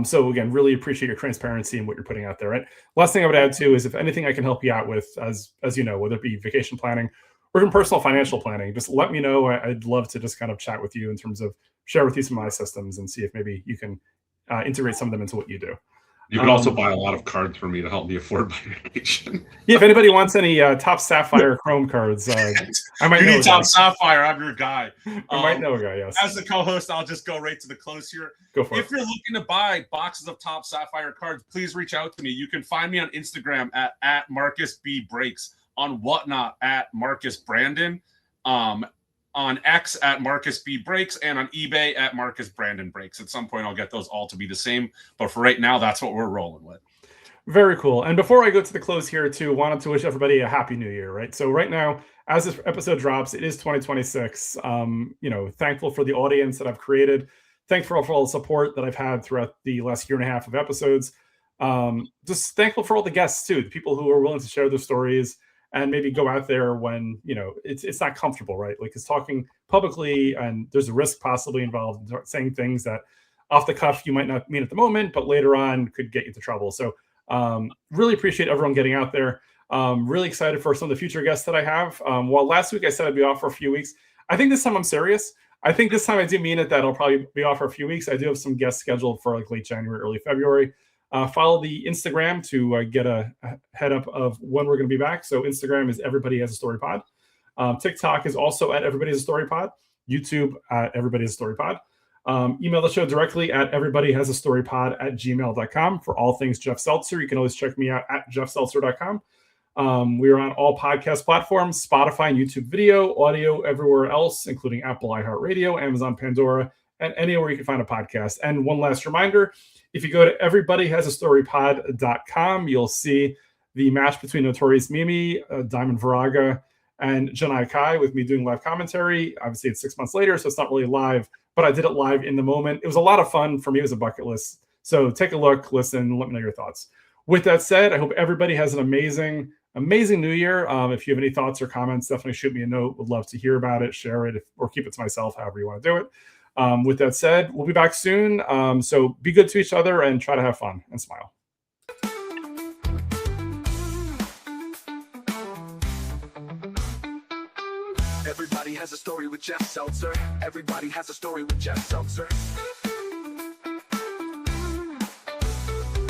So again, really appreciate your transparency and what you're putting out there. Right. Last thing I would add too is if anything I can help you out with, as whether it be vacation planning or even personal financial planning, just let me know. I'd love to just kind of chat with you in terms of share with you some of my systems and see if maybe you can integrate some of them into what you do. You can also buy a lot of cards for me to help me afford my vacation. Yeah, if anybody wants any top Sapphire Chrome cards, I might. You need top Sapphire. I'm your guy. I might know a guy. Yes. As the co-host, I'll just go right to the close here. Go for it. If you're looking to buy boxes of top Sapphire cards, please reach out to me. You can find me on Instagram at Marcus B Breaks, on Whatnot at Marcus Brandon, on X at Marcus B Breaks, and on eBay at Marcus Brandon Breaks. At some point, I'll get those all to be the same. But for right now, that's what we're rolling with. Very cool. And before I go to the close here, too, wanted to wish everybody a happy new year, right? So right now, as this episode drops, it is 2026. Thankful for the audience that I've created. Thankful for all the support that I've had throughout the last year and a half of episodes. Just thankful for all the guests, too, the people who are willing to share their stories and maybe go out there when, it's not comfortable, right? It's talking publicly and there's a risk possibly involved in saying things that off the cuff you might not mean at the moment, but later on could get you into trouble. So really appreciate everyone getting out there. Really excited for some of the future guests that I have. While last week I said I'd be off for a few weeks, I think this time I'm serious. I think this time I do mean it, that I'll probably be off for a few weeks. I do have some guests scheduled for late January, early February. Follow the Instagram to get a head up of when we're going to be back. So Instagram is Everybody Has a Story Pod. TikTok is also at Everybody Has a Story Pod. YouTube at Everybody Has a Story Pod. Email the show directly at everybodyhasasstorypod@gmail.com for all things Jeff Seltzer. You can always check me out at jeffseltzer.com. We are on all podcast platforms, Spotify and YouTube video, audio everywhere else, including Apple, iHeartRadio, Amazon, Pandora, and anywhere you can find a podcast. And one last reminder, if you go to everybodyhasastorypod.com, you'll see the match between Notorious Mimi, Diamond Varaga, and Janai Kai with me doing live commentary. Obviously, it's 6 months later, so it's not really live, but I did it live in the moment. It was a lot of fun. For me, it was a bucket list. So take a look, listen, let me know your thoughts. With that said, I hope everybody has an amazing new year. If you have any thoughts or comments, definitely shoot me a note. Would love to hear about it, share it, or keep it to myself, however you want to do it. With that said, we'll be back soon. So be good to each other and try to have fun and smile. Everybody has a story with Jeff Seltzer. Everybody has a story with Jeff Seltzer.